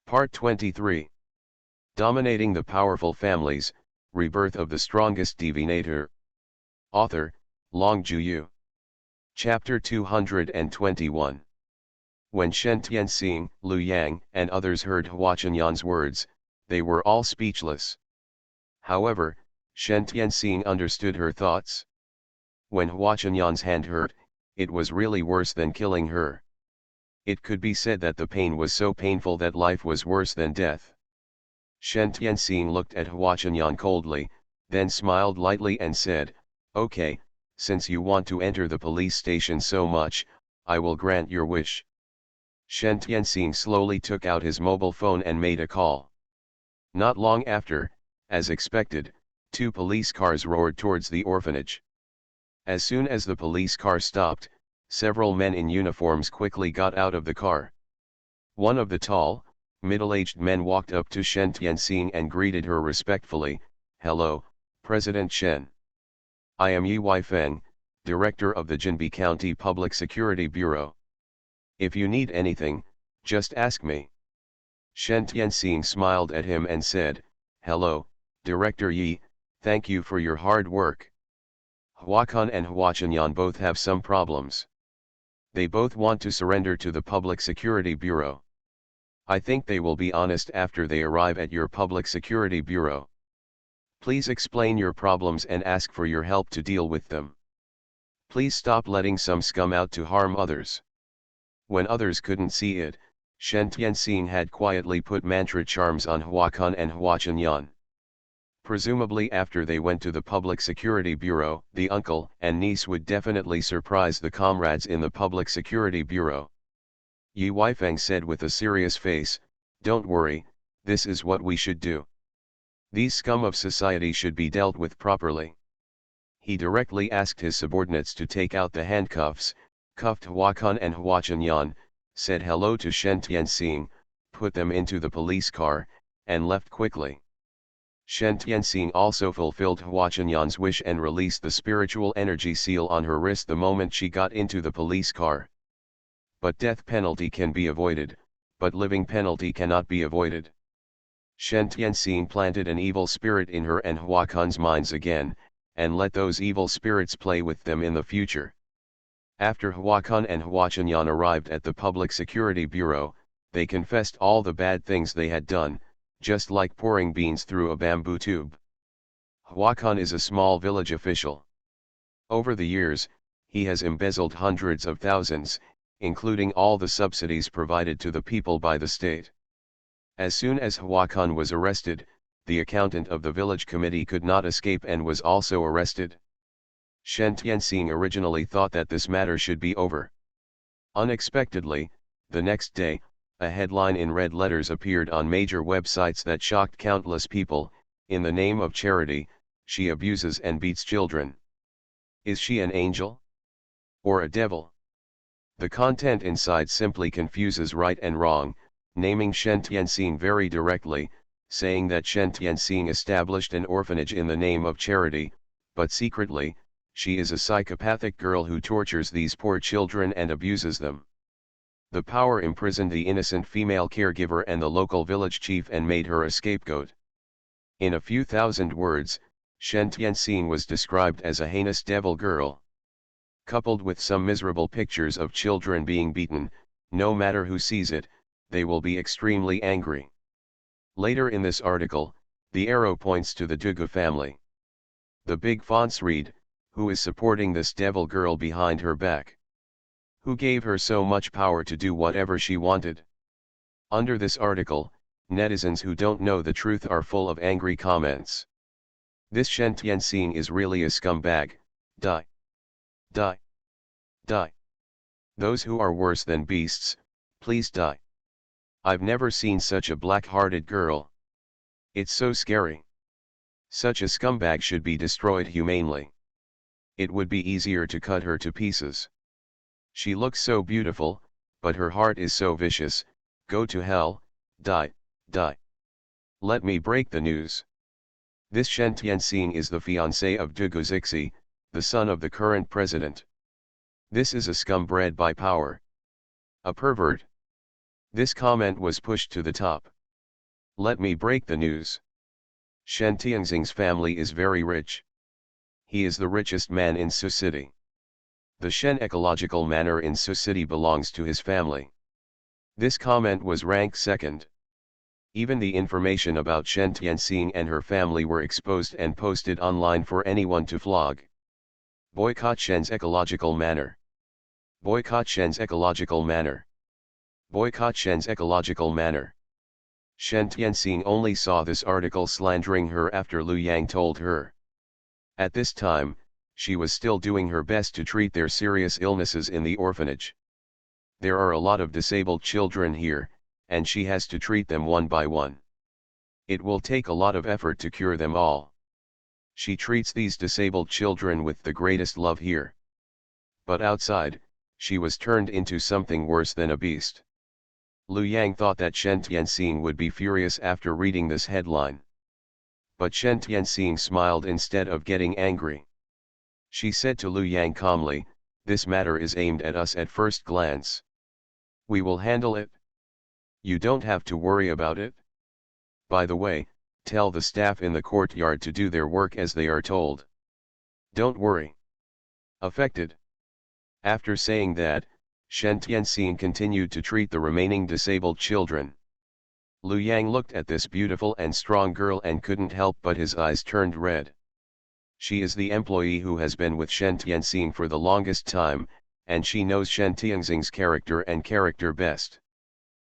Part 23. Dominating the Powerful Families, Rebirth of the Strongest Divinator. Author, Long Juyu. Chapter 221. When Shen Tianxing, Lu Yang, and others heard Hua Chenyan's words, they were all speechless. However, Shen Tianxing understood her thoughts. When Hua Chenyan's hand hurt, it was really worse than killing her. It could be said that the pain was so painful that life was worse than death. Shen Tianxing looked at Hua Chenyan coldly, then smiled lightly and said, "Okay, since you want to enter the police station so much, I will grant your wish." Shen Tianxing slowly took out his mobile phone and made a call. Not long after, as expected, two police cars roared towards the orphanage. As soon as the police car stopped, several men in uniforms quickly got out of the car. One of the tall, middle-aged men walked up to Shen Tianxing and greeted her respectfully, "Hello, President Shen. I am Yi Weifeng, Director of the Jinbi County Public Security Bureau. If you need anything, just ask me." Shen Tianxing smiled at him and said, "Hello, Director Yi, thank you for your hard work. Huacan and Hua Chenyan both have some problems. They both want to surrender to the Public Security Bureau. I think they will be honest after they arrive at your Public Security Bureau. Please explain your problems and ask for your help to deal with them. Please stop letting some scum out to harm others." When others couldn't see it, Shen Tianxing had quietly put mantra charms on Huacan and Hua Chenyan. Presumably after they went to the Public Security Bureau, the uncle and niece would definitely surprise the comrades in the Public Security Bureau. Yi Weifeng said with a serious face, "Don't worry, this is what we should do. These scum of society should be dealt with properly." He directly asked his subordinates to take out the handcuffs, cuffed Huacan and Hua Chenyan, said hello to Shen Tianxing, put them into the police car, and left quickly. Shen Tianxing also fulfilled Hua Chenyan's wish and released the spiritual energy seal on her wrist the moment she got into the police car. But death penalty can be avoided, but living penalty cannot be avoided. Shen Tianxing planted an evil spirit in her and Huacan's minds again, and let those evil spirits play with them in the future. After Huacan and Hua Chenyan arrived at the Public Security Bureau, they confessed all the bad things they had done, just like pouring beans through a bamboo tube. Huacan is a small village official. Over the years, he has embezzled hundreds of thousands, including all the subsidies provided to the people by the state. As soon as Huacan was arrested, the accountant of the village committee could not escape and was also arrested. Shen Tianxing originally thought that this matter should be over. Unexpectedly, the next day, a headline in red letters appeared on major websites that shocked countless people: "In the name of charity, she abuses and beats children. Is she an angel? Or a devil?" The content inside simply confuses right and wrong, naming Shen Tianxing very directly, saying that Shen Tianxing established an orphanage in the name of charity, but secretly, she is a psychopathic girl who tortures these poor children and abuses them. The power imprisoned the innocent female caregiver and the local village chief and made her a scapegoat. In a few thousand words, Shen Tianxing was described as a heinous devil girl. Coupled with some miserable pictures of children being beaten, no matter who sees it, they will be extremely angry. Later in this article, the arrow points to the Dugu family. The big fonts read, "Who is supporting this devil girl behind her back? Who gave her so much power to do whatever she wanted?" Under this article, netizens who don't know the truth are full of angry comments. "This Shen Tianxing is really a scumbag, die. Die. Die. Those who are worse than beasts, please die. I've never seen such a black-hearted girl. It's so scary. Such a scumbag should be destroyed humanely. It would be easier to cut her to pieces. She looks so beautiful, but her heart is so vicious. Go to hell, die, die. Let me break the news. This Shen Tianxing is the fiancé of Dugu Zixi, the son of the current president. This is a scum bred by power. A pervert." This comment was pushed to the top. Let me break the news. Shen Tianxing's family is very rich. He is the richest man in Su City. The Shen ecological manor in Su City belongs to his family. This comment was ranked second. Even the information about Shen Tianxing and her family were exposed and posted online for anyone to flog. Boycott Shen's ecological manor. Boycott Shen's ecological manor. Boycott Shen's ecological manor. Shen Tianxing only saw this article slandering her after Lu Yang told her. At this time, she was still doing her best to treat their serious illnesses in the orphanage. There are a lot of disabled children here, and she has to treat them one by one. It will take a lot of effort to cure them all. She treats these disabled children with the greatest love here. But outside, she was turned into something worse than a beast. Lu Yang thought that Shen Tianxing would be furious after reading this headline. But Shen Tianxing smiled instead of getting angry. She said to Lu Yang calmly, "This matter is aimed at us at first glance. We will handle it. You don't have to worry about it. By the way, tell the staff in the courtyard to do their work as they are told. Don't worry." Affected. After saying that, Shen Tianxing continued to treat the remaining disabled children. Lu Yang looked at this beautiful and strong girl and couldn't help but his eyes turned red. She is the employee who has been with Shen Tianxing for the longest time, and she knows Shen Tianxing's character and character best.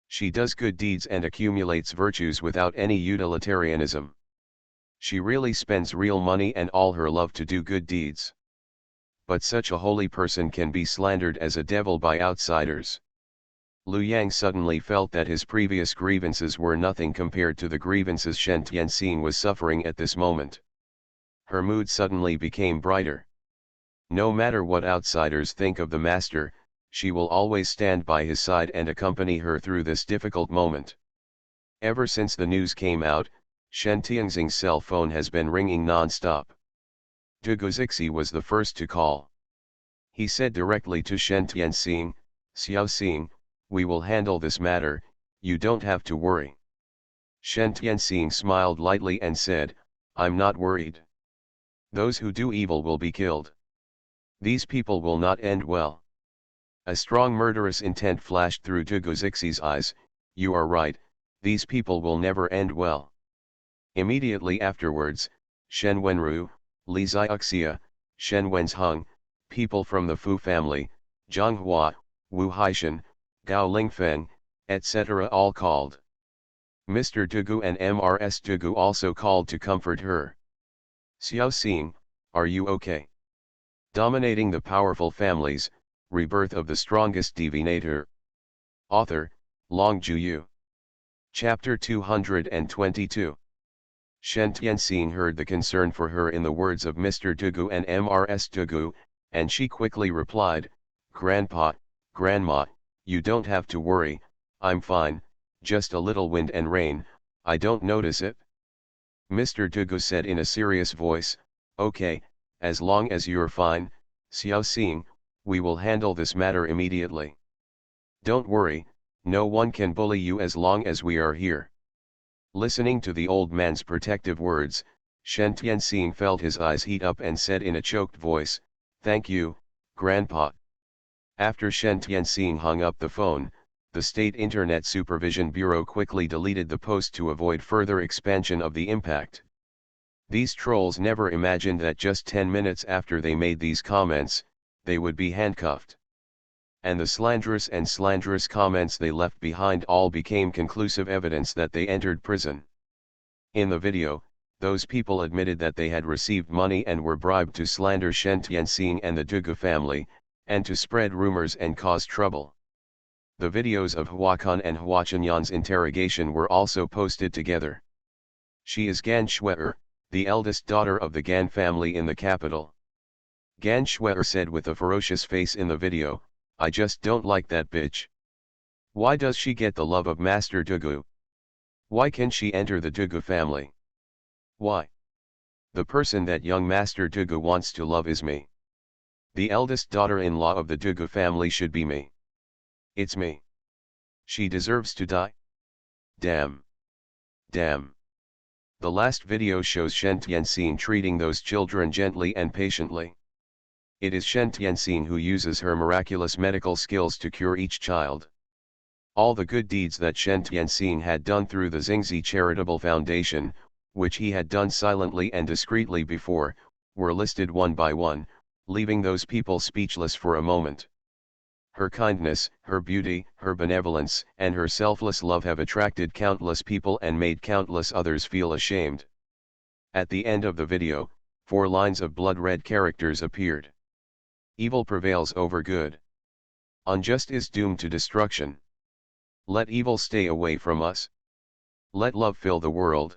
She does good deeds and accumulates virtues without any utilitarianism. She really spends real money and all her love to do good deeds. But such a holy person can be slandered as a devil by outsiders. Lu Yang suddenly felt that his previous grievances were nothing compared to the grievances Shen Tianxing was suffering at this moment. Her mood suddenly became brighter. No matter what outsiders think of the master, she will always stand by his side and accompany her through this difficult moment. Ever since the news came out, Shen Tianxing's cell phone has been ringing non-stop. Du Guozixi was the first to call. He said directly to Shen Tianxing, "Xiaoxing, we will handle this matter, you don't have to worry." Shen Tianxing smiled lightly and said, "I'm not worried. Those who do evil will be killed. These people will not end well." A strong murderous intent flashed through Du Guozixi's eyes. "You are right, these people will never end well." Immediately afterwards, Shen Wenru, Li Xiaoxia, Shen Wenzheng, people from the Fu family, Zhang Hua, Wu Haishan, Gao Lingfeng, etc. all called. Mr. Dugu and Mrs. Dugu also called to comfort her. "Xiaoxing, are you okay?" Dominating the Powerful Families, Rebirth of the Strongest Divinator. Author, Long Juyu. Chapter 222. Shen Tianxing heard the concern for her in the words of Mr. Dugu and Mrs. Dugu, and she quickly replied, "Grandpa, Grandma, you don't have to worry, I'm fine, just a little wind and rain, I don't notice it." Mr. Dugu said in a serious voice, "Okay, as long as you're fine, Xiaoxing, we will handle this matter immediately. Don't worry, no one can bully you as long as we are here." Listening to the old man's protective words, Shen Tianxing felt his eyes heat up and said in a choked voice, "Thank you, Grandpa." After Shen Tianxing hung up the phone, the State Internet Supervision Bureau quickly deleted the post to avoid further expansion of the impact. These trolls never imagined that just 10 minutes after they made these comments, they would be handcuffed. And the slanderous comments they left behind all became conclusive evidence that they entered prison. In the video, those people admitted that they had received money and were bribed to slander Shen Tianxing and the Dugu family, and to spread rumors and cause trouble. The videos of Huakan and Huachanyan's interrogation were also posted together. She is Gan Shuer, the eldest daughter of the Gan family in the capital. Gan Shuer said with a ferocious face in the video, "I just don't like that bitch. Why does she get the love of Master Dugu? Why can she enter the Dugu family? Why? The person that young Master Dugu wants to love is me. The eldest daughter-in-law of the Dugu family should be me. It's me. She deserves to die. Damn." Damn. The last video shows Shen Tianxin treating those children gently and patiently. It is Shen Tianxin who uses her miraculous medical skills to cure each child. All the good deeds that Shen Tianxin had done through the Xingzi Charitable Foundation, which he had done silently and discreetly before, were listed one by one, leaving those people speechless for a moment. Her kindness, her beauty, her benevolence, and her selfless love have attracted countless people and made countless others feel ashamed. At the end of the video, 4 lines of blood-red characters appeared. Evil prevails over good. Unjust is doomed to destruction. Let evil stay away from us. Let love fill the world.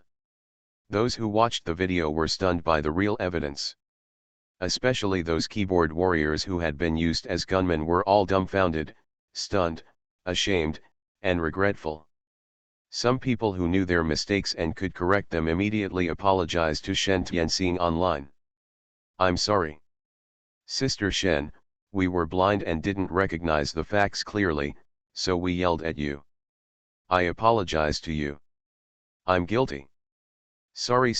Those who watched the video were stunned by the real evidence. Especially those keyboard warriors who had been used as gunmen were all dumbfounded, stunned, ashamed, and regretful. Some people who knew their mistakes and could correct them immediately apologized to Shen Tianxin online. "I'm sorry. Sister Shen, we were blind and didn't recognize the facts clearly, so we yelled at you. I apologize to you. I'm guilty. Sorry.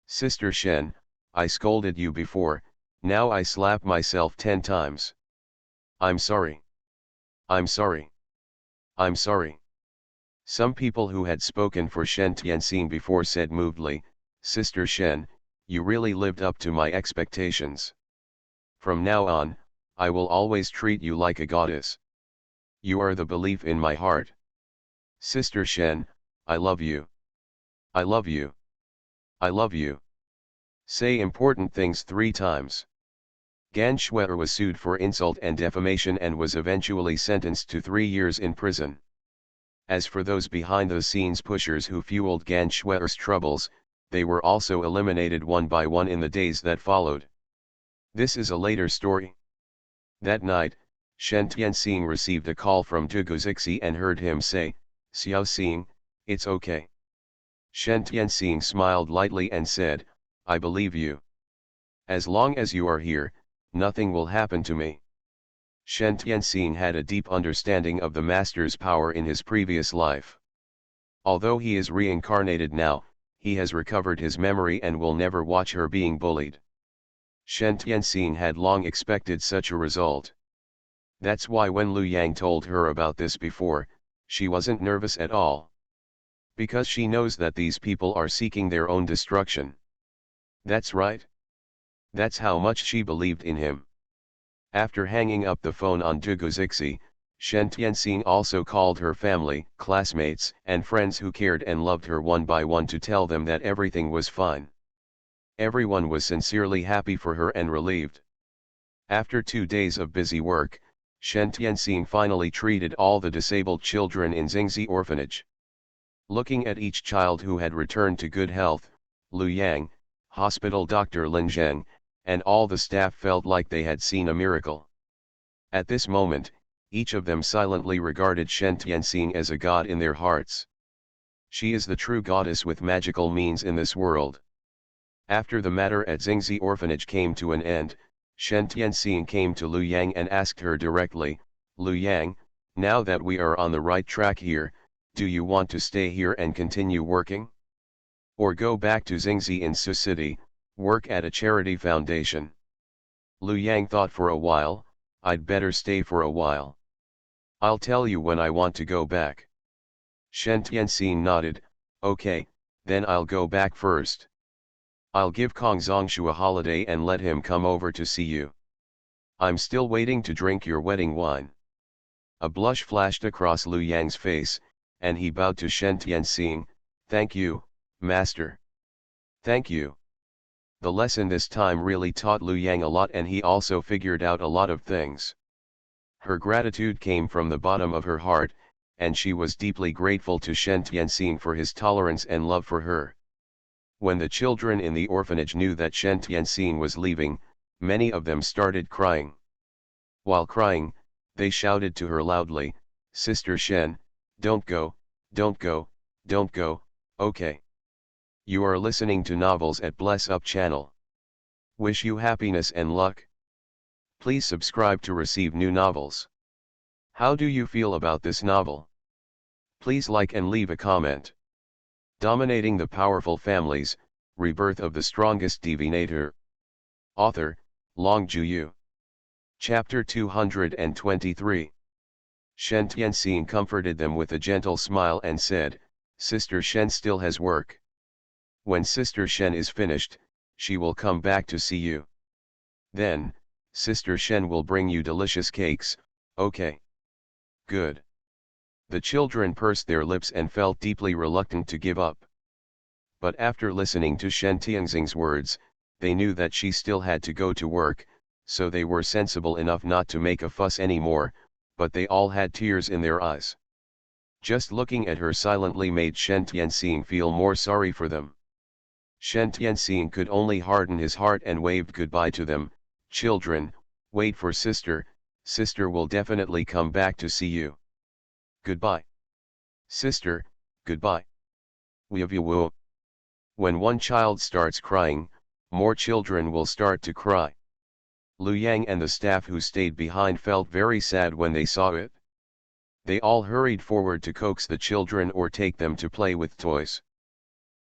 Sister Shen, I scolded you before, now I slap myself 10 times. I'm sorry. I'm sorry. I'm sorry." Some people who had spoken for Shen Tianxin before said movedly, "Sister Shen, you really lived up to my expectations. From now on, I will always treat you like a goddess. You are the belief in my heart. Sister Shen, I love you. I love you. I love you." Say important things 3 times. Gan Shuer was sued for insult and defamation and was eventually sentenced to 3 years in prison. As for those behind-the-scenes pushers who fueled Gan Shuer's troubles, they were also eliminated one by one in the days that followed. This is a later story. That night, Shen Tianxin received a call from Zhuge Zixi and heard him say, "Xiao Xing, it's okay." Shen Tianxin smiled lightly and said, "I believe you. As long as you are here, nothing will happen to me." Shen Tianxin had a deep understanding of the Master's power in his previous life. Although he is reincarnated now, he has recovered his memory and will never watch her being bullied. Shen Tianxin had long expected such a result. That's why when Lu Yang told her about this before, she wasn't nervous at all. Because she knows that these people are seeking their own destruction. That's right. That's how much she believed in him. After hanging up the phone on Zhuge Zixi, Shen Tianxin also called her family, classmates, and friends who cared and loved her one by one to tell them that everything was fine. Everyone was sincerely happy for her and relieved. After 2 days of busy work, Shen Tianxin finally treated all the disabled children in Xingzi orphanage. Looking at each child who had returned to good health, Lu Yang, hospital doctor Lin Zheng, and all the staff felt like they had seen a miracle. At this moment, each of them silently regarded Shen Tianxin as a god in their hearts. She is the true goddess with magical means in this world. After the matter at Xingzi orphanage came to an end, Shen Tianxin came to Lu Yang and asked her directly, "Lu Yang, now that we are on the right track here, do you want to stay here and continue working? Or go back to Xingzi in Su City, work at a charity foundation?" Lu Yang thought for a while, "I'd better stay for a while. I'll tell you when I want to go back." Shen Tianxin nodded, "Okay, then I'll go back first. I'll give Kong Zongshu a holiday and let him come over to see you. I'm still waiting to drink your wedding wine." A blush flashed across Lu Yang's face, and he bowed to Shen Tianxin, "Thank you, Master. Thank you." The lesson this time really taught Lu Yang a lot, and he also figured out a lot of things. Her gratitude came from the bottom of her heart, and she was deeply grateful to Shen Tianxin for his tolerance and love for her. When the children in the orphanage knew that Shen Tianxin was leaving, many of them started crying. While crying, they shouted to her loudly, "Sister Shen, don't go, don't go, don't go, okay? You are listening to novels at Bless Up channel. Wish you happiness and luck. Please subscribe to receive new novels. How do you feel about this novel? Please like and leave a comment. Dominating the Powerful Families, Rebirth of the Strongest Divinator. Author, Long Juyu. Chapter 223. Shen Tianxing comforted them with a gentle smile and said, Sister Shen still has work. When Sister Shen is finished, she will come back to see you. Then, Sister Shen will bring you delicious cakes, okay? Good. The children pursed their lips and felt deeply reluctant to give up. But after listening to Shen Tianxing's words, they knew that she still had to go to work, so they were sensible enough not to make a fuss anymore, but they all had tears in their eyes. Just looking at her silently made Shen Tianxing feel more sorry for them. Shen Tianxing could only harden his heart and waved goodbye to them. Children, wait for sister, sister will definitely come back to see you. Goodbye. Sister, goodbye. We of you will. When one child starts crying, more children will start to cry. Lu Yang and the staff who stayed behind felt very sad when they saw it. They all hurried forward to coax the children or take them to play with toys.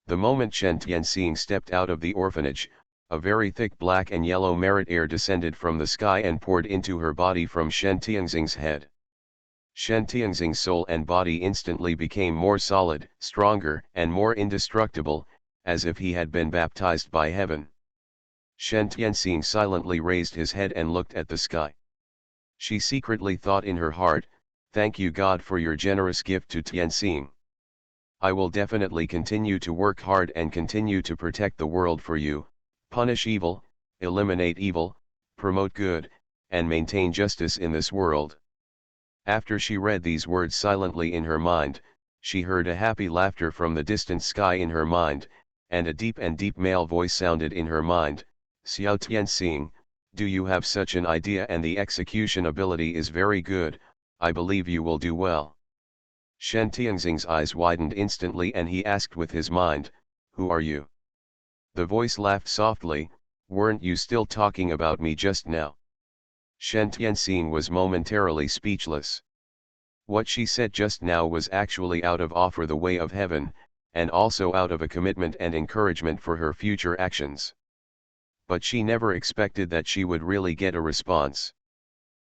The moment Shen Tianxing stepped out of the orphanage, a very thick black and yellow merit air descended from the sky and poured into her body from Shen Tianxing's head. Shen Tianxing's soul and body instantly became more solid, stronger, and more indestructible, as if he had been baptized by heaven. Shen Tianxing silently raised his head and looked at the sky. She secretly thought in her heart, thank you God for your generous gift to Tianxing. I will definitely continue to work hard and continue to protect the world for you, punish evil, eliminate evil, promote good, and maintain justice in this world. After she read these words silently in her mind, she heard a happy laughter from the distant sky in her mind, and a deep male voice sounded in her mind, Xiao Tianxing, do you have such an idea and the execution ability is very good, I believe you will do well. Shen Tianxing's eyes widened instantly and he asked with his mind, who are you? The voice laughed softly, weren't you still talking about me just now? Shen Tianxing was momentarily speechless. What she said just now was actually out of awe for the way of heaven, and also out of a commitment and encouragement for her future actions. But she never expected that she would really get a response.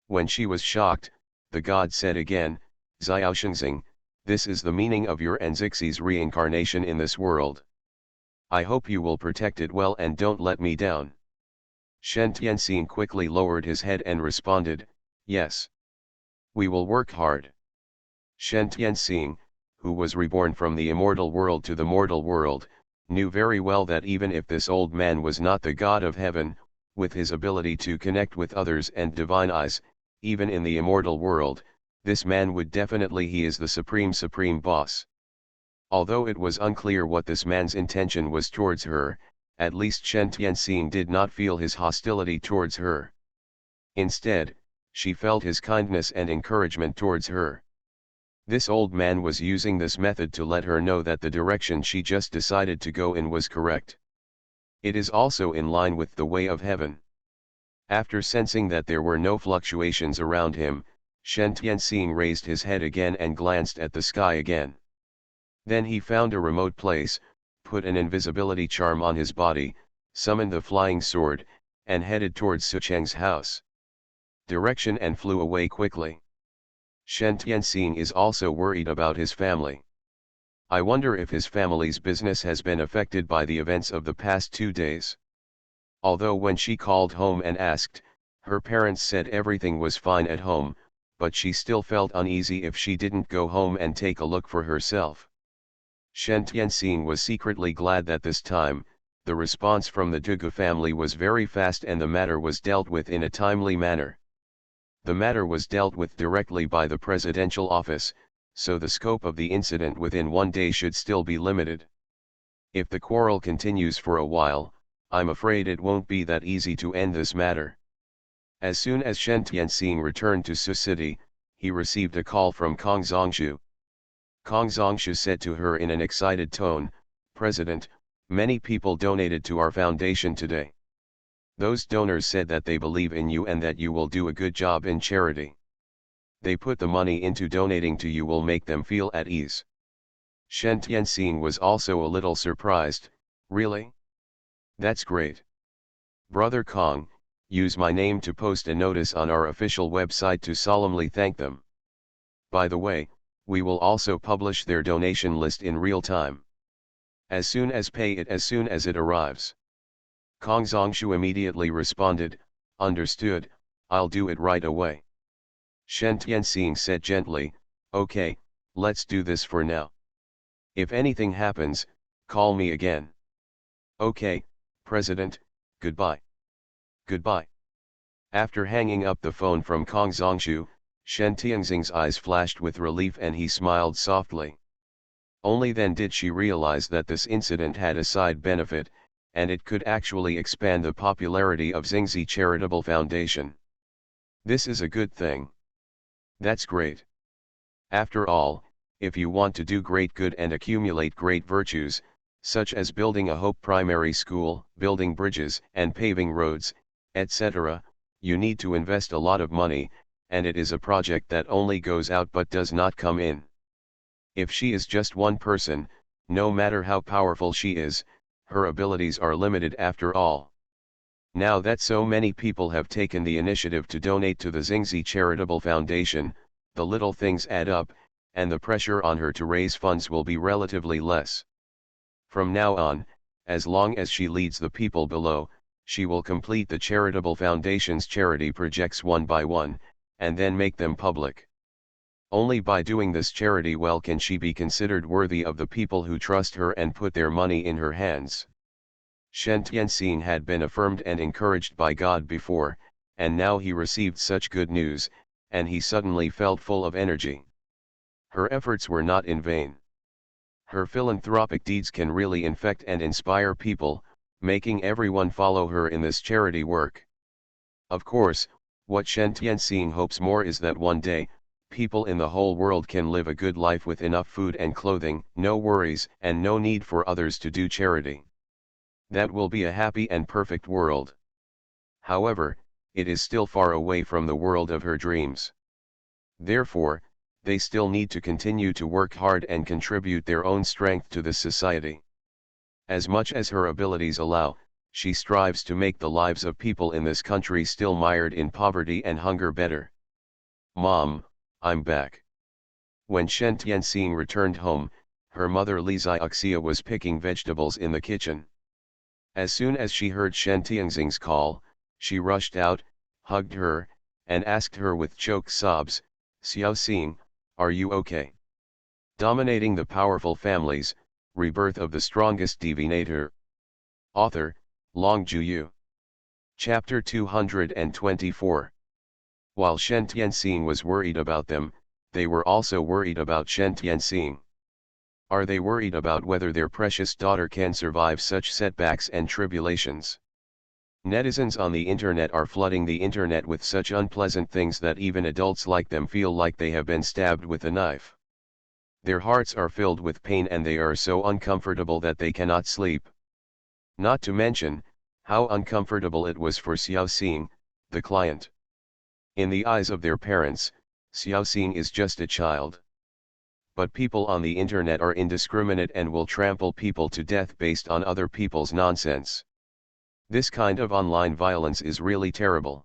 When she was shocked, the god said again, Xiao Shengxing, this is the meaning of your and Zixie's reincarnation in this world. I hope you will protect it well and don't let me down. Shen Tianxing quickly lowered his head and responded, yes. We will work hard. Shen Tianxing, who was reborn from the immortal world to the mortal world, knew very well that even if this old man was not the god of heaven, with his ability to connect with others and divine eyes, even in the immortal world, this man would definitely he is the supreme boss. Although it was unclear what this man's intention was towards her, at least Shen Tianxing did not feel his hostility towards her. Instead, she felt his kindness and encouragement towards her. This old man was using this method to let her know that the direction she just decided to go in was correct. It is also in line with the way of heaven. After sensing that there were no fluctuations around him, Shen Tianxing raised his head again and glanced at the sky again. Then he found a remote place, put an invisibility charm on his body, summoned the flying sword, and headed towards Su Cheng's house. Direction and flew away quickly. Shen Tianxing is also worried about his family. I wonder if his family's business has been affected by the events of the past 2 days. Although when she called home and asked, her parents said everything was fine at home, but she still felt uneasy if she didn't go home and take a look for herself. Shen Tianxing was secretly glad that this time, the response from the Dugu family was very fast and the matter was dealt with in a timely manner. The matter was dealt with directly by the presidential office, so the scope of the incident within 1 day should still be limited. If the quarrel continues for a while, I'm afraid it won't be that easy to end this matter. As soon as Shen Tianxing returned to Su City, he received a call from Kong Zongshu. Kong Zongshu said to her in an excited tone, President, many people donated to our foundation today. Those donors said that they believe in you and that you will do a good job in charity. They put the money into donating to you will make them feel at ease. Shen Tianxing was also a little surprised. Really? That's great. Brother Kong, use my name to post a notice on our official website to solemnly thank them. By the way, we will also publish their donation list in real time. As soon as it arrives. Kong Zongshu immediately responded, understood, I'll do it right away. Shen Tianxing said gently, okay, let's do this for now. If anything happens, call me again. Okay, President, goodbye. Goodbye. After hanging up the phone from Kong Zongshu, Shen Tianxing's eyes flashed with relief and he smiled softly. Only then did she realize that this incident had a side benefit, and it could actually expand the popularity of Xingzi Charitable Foundation. This is a good thing. That's great. After all, if you want to do great good and accumulate great virtues, such as building a Hope Primary School, building bridges and paving roads, etc., you need to invest a lot of money, and it is a project that only goes out but does not come in. If she is just one person, no matter how powerful she is, her abilities are limited after all. Now that so many people have taken the initiative to donate to the Xingzi Charitable Foundation, the little things add up, and the pressure on her to raise funds will be relatively less. From now on, as long as she leads the people below, she will complete the charitable foundation's charity projects one by one, and then make them public. Only by doing this charity well can she be considered worthy of the people who trust her and put their money in her hands. Shen Tianxing had been affirmed and encouraged by God before, and now he received such good news, and he suddenly felt full of energy. Her efforts were not in vain. Her philanthropic deeds can really infect and inspire people, making everyone follow her in this charity work. Of course, what Shen Tianxing hopes more is that one day, people in the whole world can live a good life with enough food and clothing, no worries and no need for others to do charity. That will be a happy and perfect world. However, it is still far away from the world of her dreams. Therefore, they still need to continue to work hard and contribute their own strength to the society. As much as her abilities allow, she strives to make the lives of people in this country still mired in poverty and hunger better. Mom, I'm back. When Shen Tianxing returned home, her mother Li Xiaoxia was picking vegetables in the kitchen. As soon as she heard Shen Tianxing's call, she rushed out, hugged her, and asked her with choked sobs, Xiaoxing, are you okay? Dominating the Powerful Families, Rebirth of the Strongest Divinator. Author, Long Juyu. Chapter 224. While Shen Tianxing was worried about them, they were also worried about Shen Tianxing. Are they worried about whether their precious daughter can survive such setbacks and tribulations? Netizens on the internet are flooding the internet with such unpleasant things that even adults like them feel like they have been stabbed with a knife. Their hearts are filled with pain and they are so uncomfortable that they cannot sleep. Not to mention, how uncomfortable it was for Xiaoxing, the client. In the eyes of their parents, Xiaoxing is just a child. But people on the internet are indiscriminate and will trample people to death based on other people's nonsense. This kind of online violence is really terrible.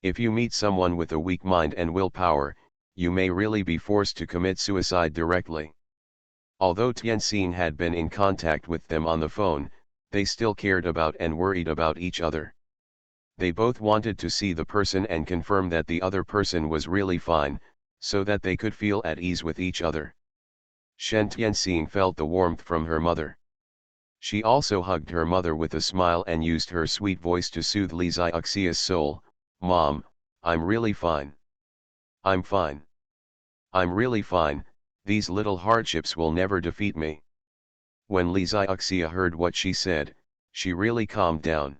If you meet someone with a weak mind and willpower, you may really be forced to commit suicide directly. Although Tianxing had been in contact with them on the phone, they still cared about and worried about each other. They both wanted to see the person and confirm that the other person was really fine, so that they could feel at ease with each other. Shen Tianxing felt the warmth from her mother. She also hugged her mother with a smile and used her sweet voice to soothe Li Xiaoxia's soul. Mom, I'm really fine. I'm fine. I'm really fine, these little hardships will never defeat me. When Li Xiaoxia heard what she said, she really calmed down.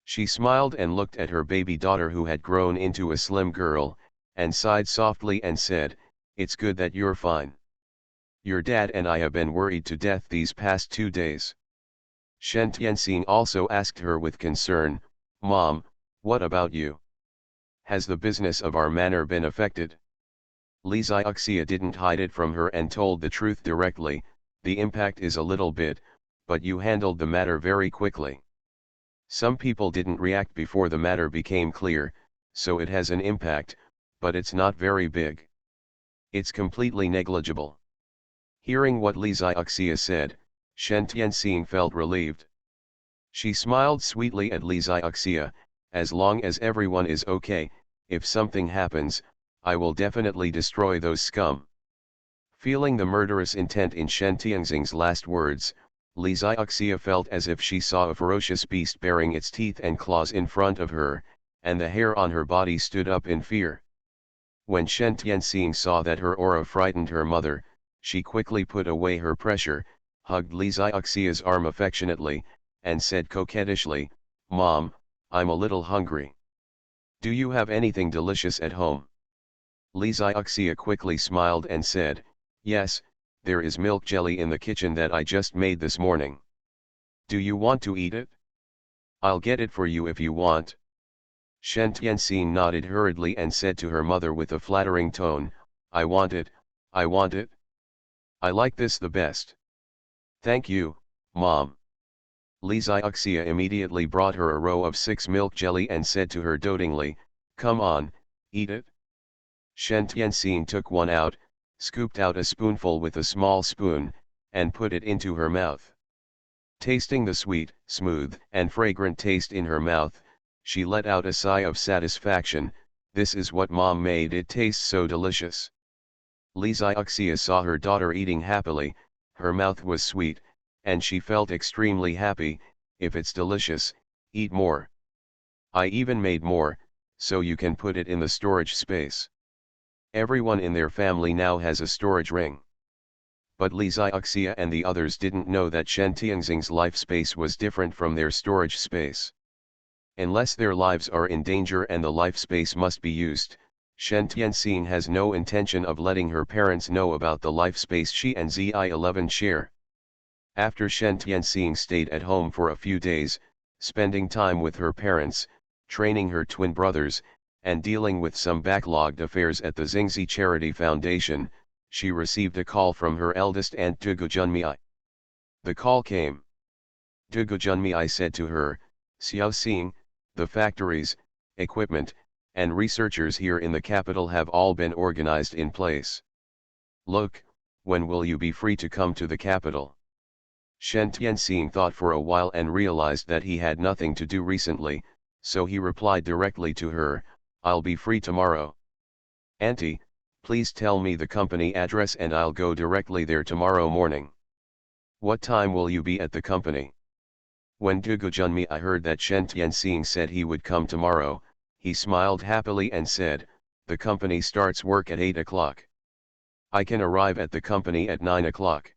She smiled and looked at her baby daughter who had grown into a slim girl, and sighed softly and said, "It's good that you're fine. Your dad and I have been worried to death these past 2 days." Shen Tianxing also asked her with concern, "Mom, what about you? Has the business of our manor been affected?" Lixiaxia didn't hide it from her and told the truth directly. The impact is a little bit, but you handled the matter very quickly. Some people didn't react before the matter became clear, so it has an impact, but it's not very big. It's completely negligible. Hearing what Lixiaxia said, Shen Tianxing felt relieved. She smiled sweetly at Lixiaxia. As long as everyone is okay, if something happens, I will definitely destroy those scum. Feeling the murderous intent in Shen Tianxing's last words, Lixiaxia felt as if she saw a ferocious beast baring its teeth and claws in front of her, and the hair on her body stood up in fear. When Shen Tianxing saw that her aura frightened her mother, she quickly put away her pressure, hugged Lixiaxia's arm affectionately, and said coquettishly, "Mom, I'm a little hungry. Do you have anything delicious at home?" Lixiaxia quickly smiled and said, "Yes, there is milk jelly in the kitchen that I just made this morning. Do you want to eat it? I'll get it for you if you want." Shen Tianxing nodded hurriedly and said to her mother with a flattering tone, "I want it, I want it. I like this the best. Thank you, Mom." Lixiaxia immediately brought her a row of 6 milk jelly and said to her dotingly, "Come on, eat it." Shen Tianxing took one out, scooped out a spoonful with a small spoon, and put it into her mouth. Tasting the sweet, smooth, and fragrant taste in her mouth, she let out a sigh of satisfaction. "This is what Mom made, it tastes so delicious." Lixiaxia saw her daughter eating happily. Her mouth was sweet, and she felt extremely happy. "If it's delicious, eat more. I even made more, so you can put it in the storage space." Everyone in their family now has a storage ring. But Lixiaxia and the others didn't know that Shen Tianxing's life space was different from their storage space. Unless their lives are in danger and the life space must be used, Shen Tianxing has no intention of letting her parents know about the life space she and Zi11 share. After Shen Tianxing stayed at home for a few days, spending time with her parents, training her twin brothers, and dealing with some backlogged affairs at the Xingzi Charity Foundation, she received a call from her eldest aunt Dugujunmei. The call came. Dugujunmei said to her, "Xiaoxing, the factories, equipment, and researchers here in the capital have all been organized in place. Look, when will you be free to come to the capital?" Shen Tianxing thought for a while and realized that he had nothing to do recently, so he replied directly to her, "I'll be free tomorrow. Auntie, please tell me the company address and I'll go directly there tomorrow morning." "What time will you be at the company?" When Dugujunmei heard that Shen Tianxing said he would come tomorrow, he smiled happily and said, "The company starts work at 8 o'clock. I can arrive at the company at 9 o'clock.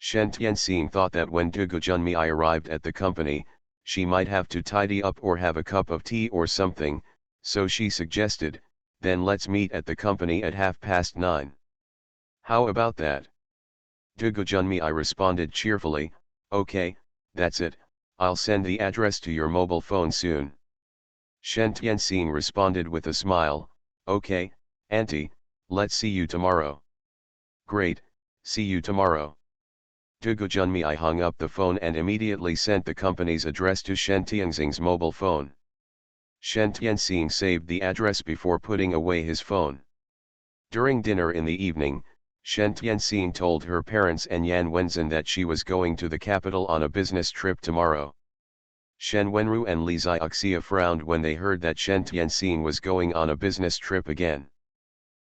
Shen Tianxing thought that when Dugujunmei arrived at the company, she might have to tidy up or have a cup of tea or something, so she suggested, "Then let's meet at the company at 9:30. How about that?" Dugujunmei responded cheerfully, "Okay, that's it, I'll send the address to your mobile phone soon." Shen Tianxing responded with a smile, "Okay, Auntie, let's see you tomorrow." "Great, see you tomorrow." Dugujunmei hung up the phone and immediately sent the company's address to Shen Tianxing's mobile phone. Shen Tianxing saved the address before putting away his phone. During dinner in the evening, Shen Tianxing told her parents and Yan Wenzhen that she was going to the capital on a business trip tomorrow. Shen Wenru and Lixiaxia frowned when they heard that Shen Tianxing was going on a business trip again.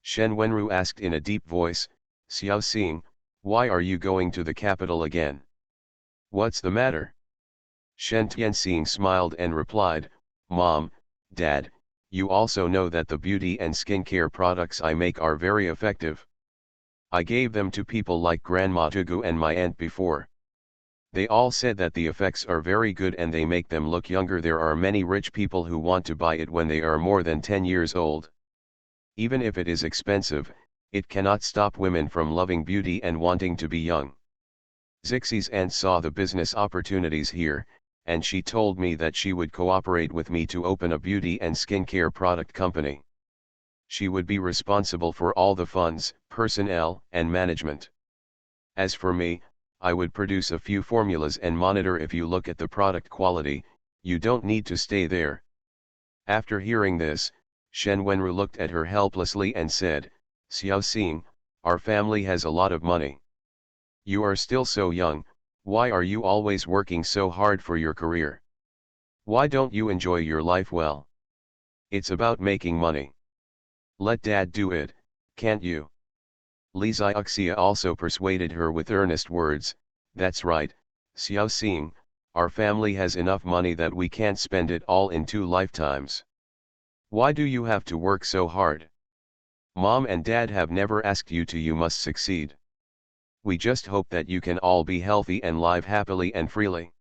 Shen Wenru asked in a deep voice, "Xiaoxing, why are you going to the capital again? What's the matter?" Shen Tianxing smiled and replied, "Mom, Dad, you also know that the beauty and skincare products I make are very effective. I gave them to people like Grandma Tugu and my aunt before. They all said that the effects are very good and they make them look younger. There are many rich people who want to buy it when they are more than 10 years old. Even if it is expensive, it cannot stop women from loving beauty and wanting to be young. Xixi's aunt saw the business opportunities here, and she told me that she would cooperate with me to open a beauty and skincare product company. She would be responsible for all the funds, personnel, and management. As for me, I would produce a few formulas and monitor. If you look at the product quality, you don't need to stay there. After hearing this, Shen Wenru looked at her helplessly and said, Xiao Xing, our family has a lot of money. You are still so young, why are you always working so hard for your career? Why don't you enjoy your life well? It's about making money. Let dad do it, can't you? Li Xiaoxia also persuaded her with earnest words, that's right, Xiao Xing, our family has enough money that we can't spend it all in 2 lifetimes. Why do you have to work so hard? Mom and dad have never asked you to. You must succeed. We just hope that you can all be healthy and live happily and freely.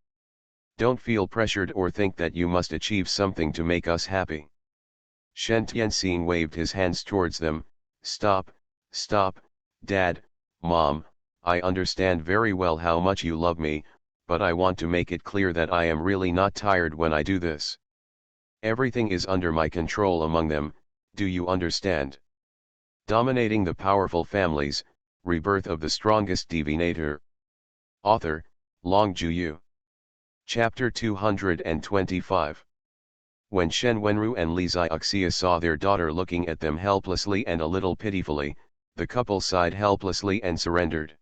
Don't feel pressured or think that you must achieve something to make us happy. Shen Tianxing waved his hands towards them, stop, stop, Dad, Mom, I understand very well how much you love me, but I want to make it clear that I am really not tired when I do this. Everything is under my control among them, do you understand? Dominating the Powerful Families, Rebirth of the Strongest Divinator. Author, Long Juyu. Chapter 225. When Shen Wenru and Li Xiaoxia saw their daughter looking at them helplessly and a little pitifully, the couple sighed helplessly and surrendered.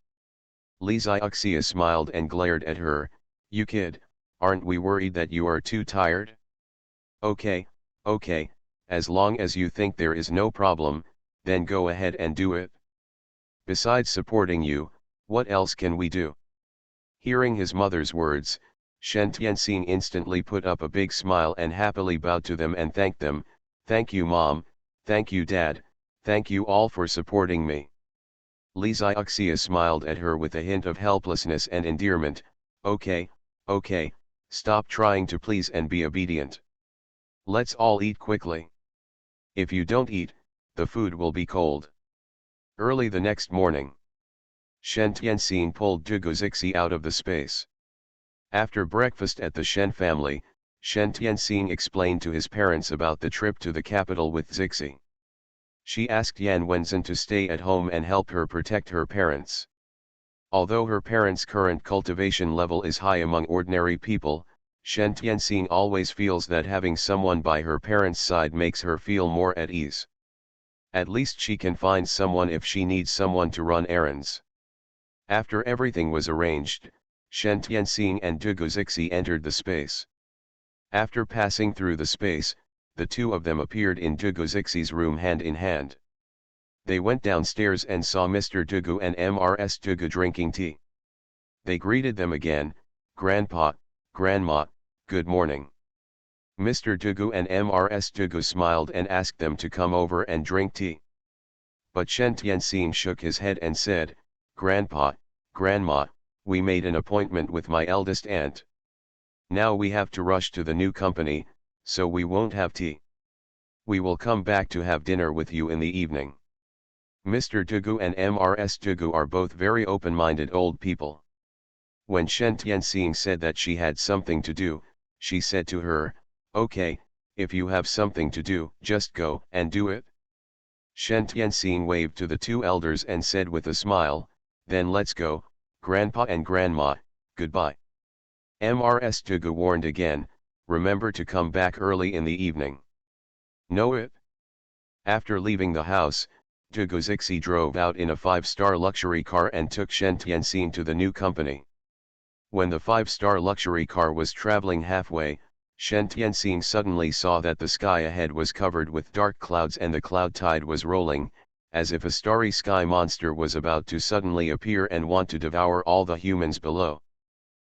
Li Xiaoxia smiled and glared at her, you kid, aren't we worried that you are too tired? Okay, as long as you think there is no problem, then go ahead and do it. Besides supporting you, what else can we do? Hearing his mother's words, Shen Tianxing instantly put up a big smile and happily bowed to them and thanked them, thank you Mom, thank you Dad, thank you all for supporting me. Li Xiaoxia smiled at her with a hint of helplessness and endearment, okay, stop trying to please and be obedient. Let's all eat quickly. If you don't eat, the food will be cold. Early the next morning, Shen Tianxing pulled Dugu Zixi out of the space. After breakfast at the Shen family, Shen Tianxing explained to his parents about the trip to the capital with Zixi. She asked Yan Wenzhen to stay at home and help her protect her parents. Although her parents' current cultivation level is high among ordinary people, Shen Tianxing always feels that having someone by her parents' side makes her feel more at ease. At least she can find someone if she needs someone to run errands. After everything was arranged, Shen Tianxing and Dugu Zixi entered the space. After passing through the space, the two of them appeared in Dugu Zixi's room hand in hand. They went downstairs and saw Mr. Dugu and Ms. Dugu drinking tea. They greeted them again, Grandpa, Grandma, good morning. Mr. Dugu and Ms. Dugu smiled and asked them to come over and drink tea. But Shen Tianxing shook his head and said, Grandpa, Grandma, we made an appointment with my eldest aunt. Now we have to rush to the new company, so we won't have tea. We will come back to have dinner with you in the evening. Mr. Dugu and Ms. Dugu are both very open-minded old people. When Shen Tianxing said that she had something to do, she said to her, okay, if you have something to do, just go and do it. Shen Tianxing waved to the two elders and said with a smile, then let's go, Grandpa and Grandma, goodbye. Ms. Dugu warned again, remember to come back early in the evening. Know it? After leaving the house, Dugu Zixi drove out in a 5-star luxury car and took Shen Tianxing to the new company. When the 5-star luxury car was traveling halfway, Shen Tianxing suddenly saw that the sky ahead was covered with dark clouds and the cloud tide was rolling, as if a starry sky monster was about to suddenly appear and want to devour all the humans below.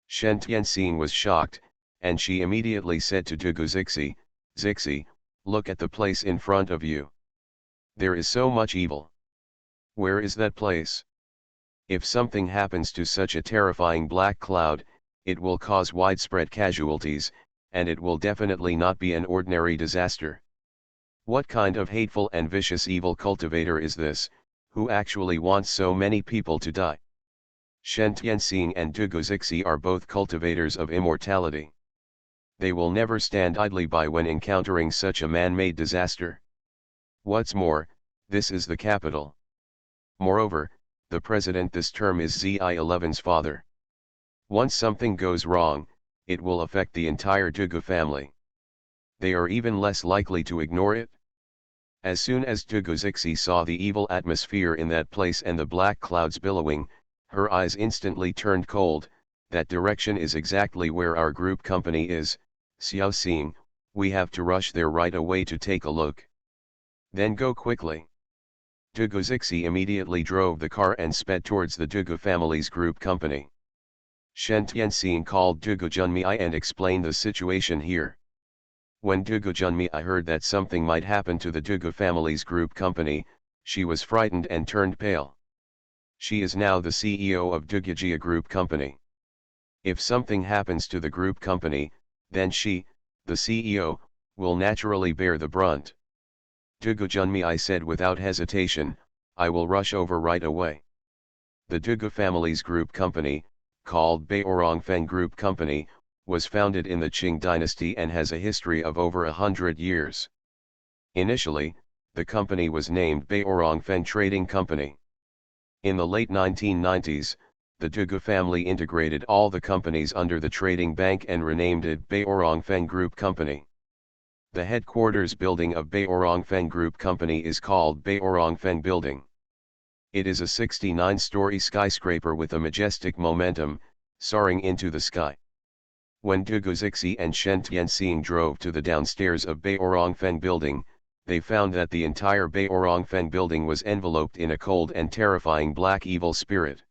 Shen Tianxing was shocked, and she immediately said to Dugu Zixi, Zixi, look at the place in front of you. There is so much evil. Where is that place? If something happens to such a terrifying black cloud, it will cause widespread casualties, and it will definitely not be an ordinary disaster. What kind of hateful and vicious evil cultivator is this, who actually wants so many people to die? Shen Tianxing and Dugu Zixi are both cultivators of immortality. They will never stand idly by when encountering such a man-made disaster. What's more, this is the capital. Moreover, the president this term is Zi-11's father. Once something goes wrong, it will affect the entire Dugu family. They are even less likely to ignore it. As soon as Dugu Zixi saw the evil atmosphere in that place and the black clouds billowing, her eyes instantly turned cold. That direction is exactly where our group company is, Xiao Xing, we have to rush there right away to take a look. Then go quickly. Dugu Zixi immediately drove the car and sped towards the Dugu family's group company. Shen Tianxing called Dugu Junmei and explained the situation here. When Dugu Junmei heard that something might happen to the Dugu family's group company, she was frightened and turned pale. She is now the CEO of Dugujia Group Company. If something happens to the group company, then she, the CEO, will naturally bear the brunt. Dugu Junmei said without hesitation, I will rush over right away. The Dugu family's group company, called Beioronfeng Group Company, was founded in the Qing dynasty and has a history of over 100 years. Initially, the company was named Beioronfeng Trading Company. In the late 1990s, the Dugu family integrated all the companies under the trading bank and renamed it Beioronfeng Group Company. The headquarters building of Beioronfeng Group Company is called Beioronfeng Building. It is a 69-story skyscraper with a majestic momentum, soaring into the sky. When Dugu Zixi and Shen Tianxing drove to the downstairs of Beioronfeng Building, they found that the entire Beioronfeng Building was enveloped in a cold and terrifying black evil spirit.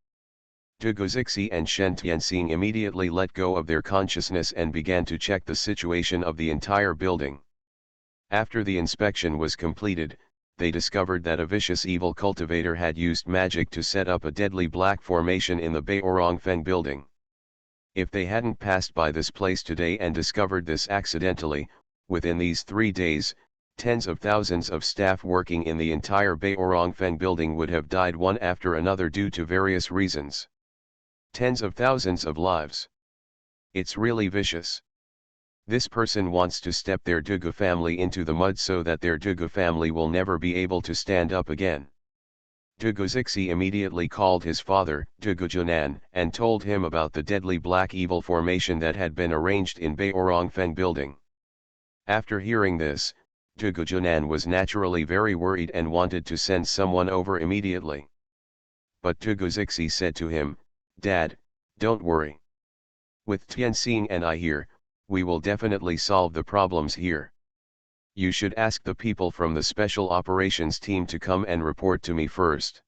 Dugu Zixi and Shen Tianxing immediately let go of their consciousness and began to check the situation of the entire building. After the inspection was completed, they discovered that a vicious evil cultivator had used magic to set up a deadly black formation in the Beioronfeng building. If they hadn't passed by this place today and discovered this accidentally, within these 3 days, tens of thousands of staff working in the entire Beioronfeng building would have died one after another due to various reasons. Tens of thousands of lives. It's really vicious. This person wants to step their Dugu family into the mud so that their Dugu family will never be able to stand up again. Dugu Zixi immediately called his father, Dugu Junan, and told him about the deadly black evil formation that had been arranged in Beioronfeng building. After hearing this, Dugu Junan was naturally very worried and wanted to send someone over immediately. But Dugu Zixi said to him, Dad, don't worry. With Tianxing and I here, we will definitely solve the problems here. You should ask the people from the special operations team to come and report to me first.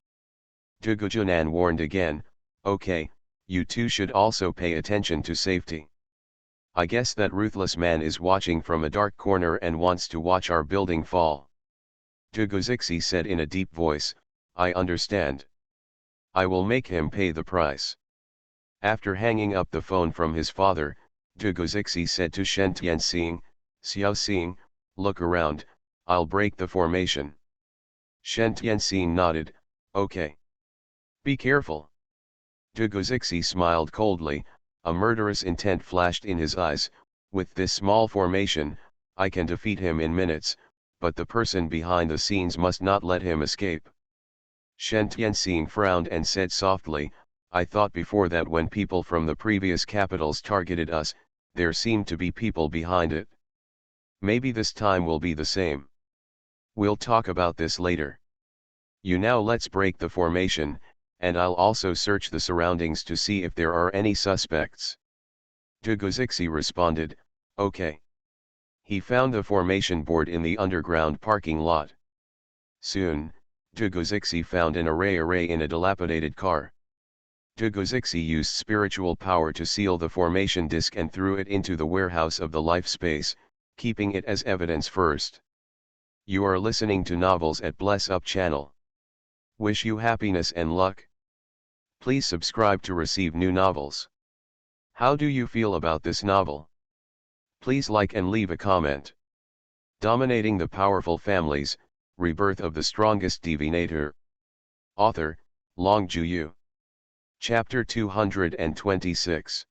Dugu Junan warned again, okay, you two should also pay attention to safety. I guess that ruthless man is watching from a dark corner and wants to watch our building fall. Dugu Zixi said in a deep voice, I understand. I will make him pay the price. After hanging up the phone from his father, Dugu Zixi said to Shen Tianxing, Xiao Xing, look around, I'll break the formation. Shen Tianxing nodded, okay. Be careful. Dugu Zixi smiled coldly, a murderous intent flashed in his eyes, with this small formation, I can defeat him in minutes, but the person behind the scenes must not let him escape. Shen Tianxing frowned and said softly, I thought before that when people from the previous capitals targeted us, there seemed to be people behind it. Maybe this time will be the same. We'll talk about this later. You now let's break the formation, and I'll also search the surroundings to see if there are any suspects. Dugu Zixi responded, okay. He found the formation board in the underground parking lot. Soon, Dugu Zixi found an array in a dilapidated car. Dugu Zixi used spiritual power to seal the formation disk and threw it into the warehouse of the life space, keeping it as evidence first. You are listening to novels at Bless Up channel. Wish you happiness and luck. Please subscribe to receive new novels. How do you feel about this novel? Please like and leave a comment. Dominating the Powerful Families, Rebirth of the Strongest Divinator. Author, Long Juyu. Chapter 226.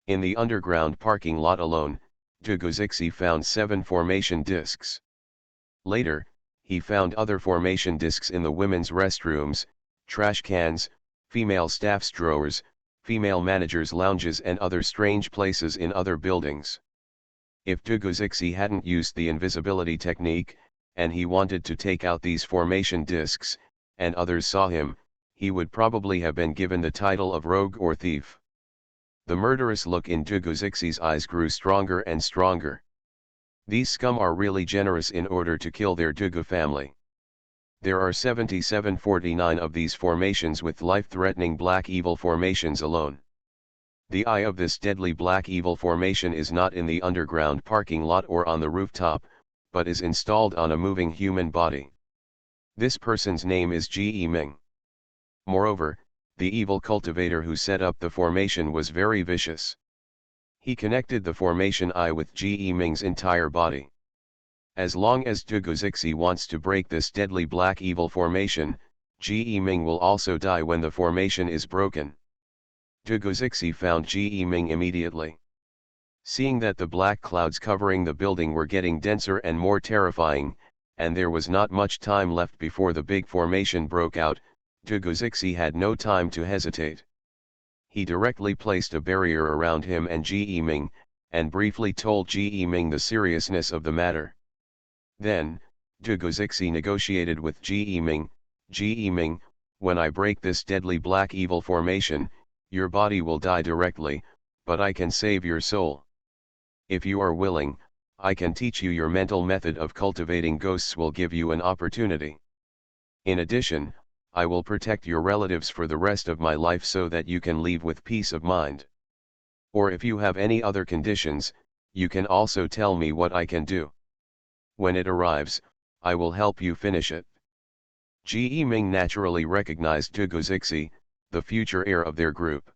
In the underground parking lot alone, Dugu Zixi found 7 formation discs. Later, he found other formation discs in the women's restrooms, trash cans, female staff's drawers, female managers' lounges and other strange places in other buildings. If Duguzixi hadn't used the invisibility technique, and he wanted to take out these formation discs, and others saw him, he would probably have been given the title of rogue or thief. The murderous look in Duguzixi's eyes grew stronger and stronger. These scum are really generous in order to kill their Dugu family. There are 7749 of these formations with life-threatening black evil formations alone. The eye of this deadly black evil formation is not in the underground parking lot or on the rooftop, but is installed on a moving human body. This person's name is Ji Ming. Moreover, the evil cultivator who set up the formation was very vicious. He connected the formation eye with Ji Ming's entire body. As long as Duguzixi wants to break this deadly black evil formation, Ji Ming will also die when the formation is broken. Duguzixi found Ji Ming immediately. Seeing that the black clouds covering the building were getting denser and more terrifying, and there was not much time left before the big formation broke out, Duguzixi had no time to hesitate. He directly placed a barrier around him and Ji Ming, and briefly told Ji Ming the seriousness of the matter. Then, Duguzixi negotiated with Ji Ming, Ji Ming, when I break this deadly black evil formation, your body will die directly, but I can save your soul. If you are willing, I can teach you your mental method of cultivating ghosts will give you an opportunity. In addition, I will protect your relatives for the rest of my life so that you can leave with peace of mind. Or if you have any other conditions, you can also tell me what I can do. When it arrives, I will help you finish it. Ji Ming naturally recognized Duguzixi, the future heir of their group.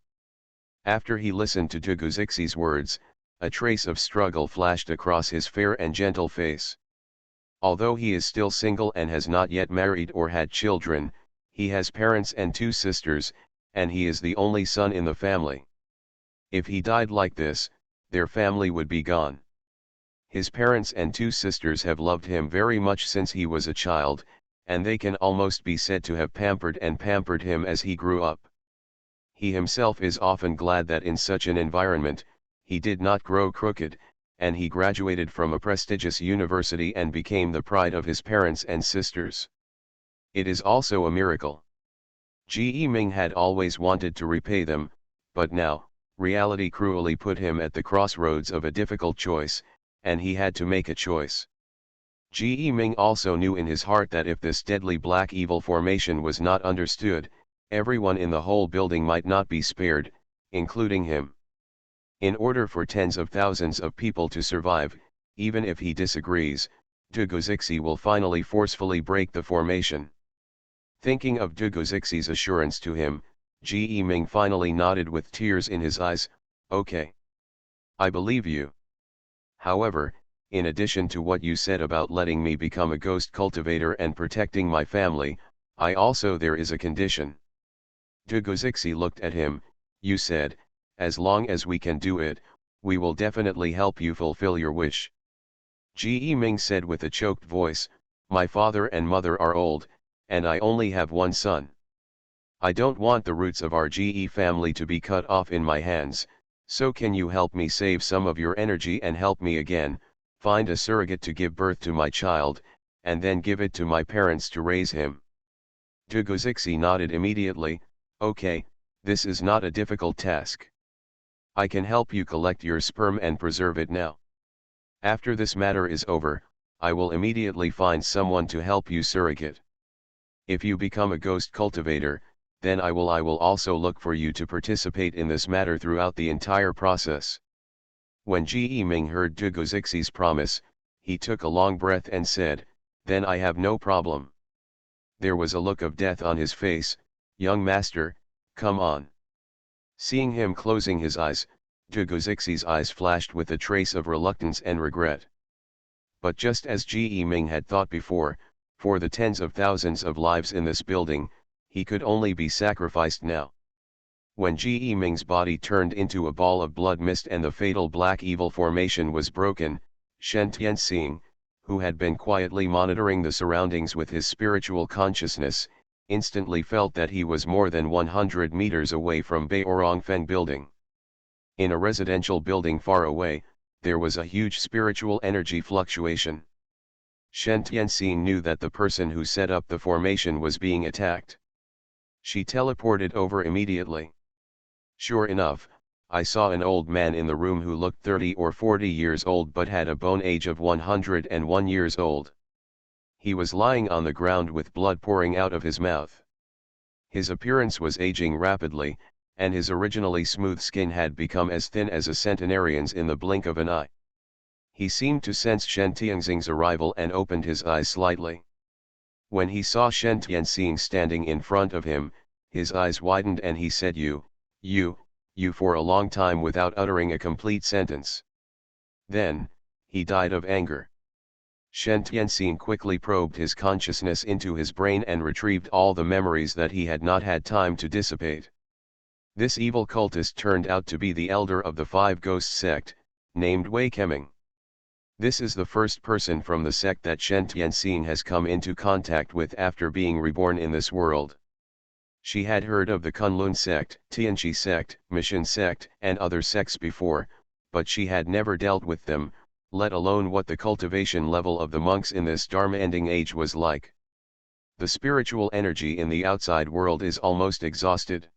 After he listened to Duguzixi's words, a trace of struggle flashed across his fair and gentle face. Although he is still single and has not yet married or had children, he has parents and 2 sisters, and he is the only son in the family. If he died like this, their family would be gone. His parents and 2 sisters have loved him very much since he was a child, and they can almost be said to have pampered him as he grew up. He himself is often glad that in such an environment, he did not grow crooked, and he graduated from a prestigious university and became the pride of his parents and sisters. It is also a miracle. Ji Ming had always wanted to repay them, but now, reality cruelly put him at the crossroads of a difficult choice, and he had to make a choice. Ji Ming also knew in his heart that if this deadly black evil formation was not understood, everyone in the whole building might not be spared, including him. In order for tens of thousands of people to survive, even if he disagrees, Duguzixi will finally forcefully break the formation. Thinking of Duguzixi's assurance to him, Ji Ming finally nodded with tears in his eyes, "Okay. I believe you. However, in addition to what you said about letting me become a ghost cultivator and protecting my family, there is a condition." Duguzixi looked at him. "You said, as long as we can do it, we will definitely help you fulfill your wish." Ji Ming said with a choked voice, "My father and mother are old, and I only have one son. I don't want the roots of our GE family to be cut off in my hands, so can you help me save some of your energy and help me again, find a surrogate to give birth to my child, and then give it to my parents to raise him?" Duguzixi nodded immediately. "Okay, this is not a difficult task. I can help you collect your sperm and preserve it now. After this matter is over, I will immediately find someone to help you surrogate. If you become a ghost cultivator, then I will also look for you to participate in this matter throughout the entire process." When Ji Ming heard Duguzixi's promise, he took a long breath and said, "Then I have no problem." There was a look of death on his face. "Young master, come on." Seeing him closing his eyes, Duguzixi's eyes flashed with a trace of reluctance and regret. But just as Ji Ming had thought before, for the tens of thousands of lives in this building, he could only be sacrificed now. When Ji Ming's body turned into a ball of blood mist and the fatal black evil formation was broken, Shen Tianxing, who had been quietly monitoring the surroundings with his spiritual consciousness, instantly felt that he was more than 100 meters away from BeautifulFemaleLead building. In a residential building far away, there was a huge spiritual energy fluctuation. Shen Tianxing knew that the person who set up the formation was being attacked. She teleported over immediately. Sure enough, I saw an old man in the room who looked 30 or 40 years old but had a bone age of 101 years old. He was lying on the ground with blood pouring out of his mouth. His appearance was aging rapidly, and his originally smooth skin had become as thin as a centenarian's in the blink of an eye. He seemed to sense Shen Tianxing's arrival and opened his eyes slightly. When he saw Shen Tianxing standing in front of him, his eyes widened and he said you for a long time without uttering a complete sentence. Then, he died of anger. Shen Tianxing quickly probed his consciousness into his brain and retrieved all the memories that he had not had time to dissipate. This evil cultist turned out to be the elder of the Five Ghosts sect, named Wei Keming. This is the first person from the sect that Shen Tianxing has come into contact with after being reborn in this world. She had heard of the Kunlun sect, Tianqi sect, Mission sect, and other sects before, but she had never dealt with them, let alone what the cultivation level of the monks in this Dharma-ending age was like. The spiritual energy in the outside world is almost exhausted.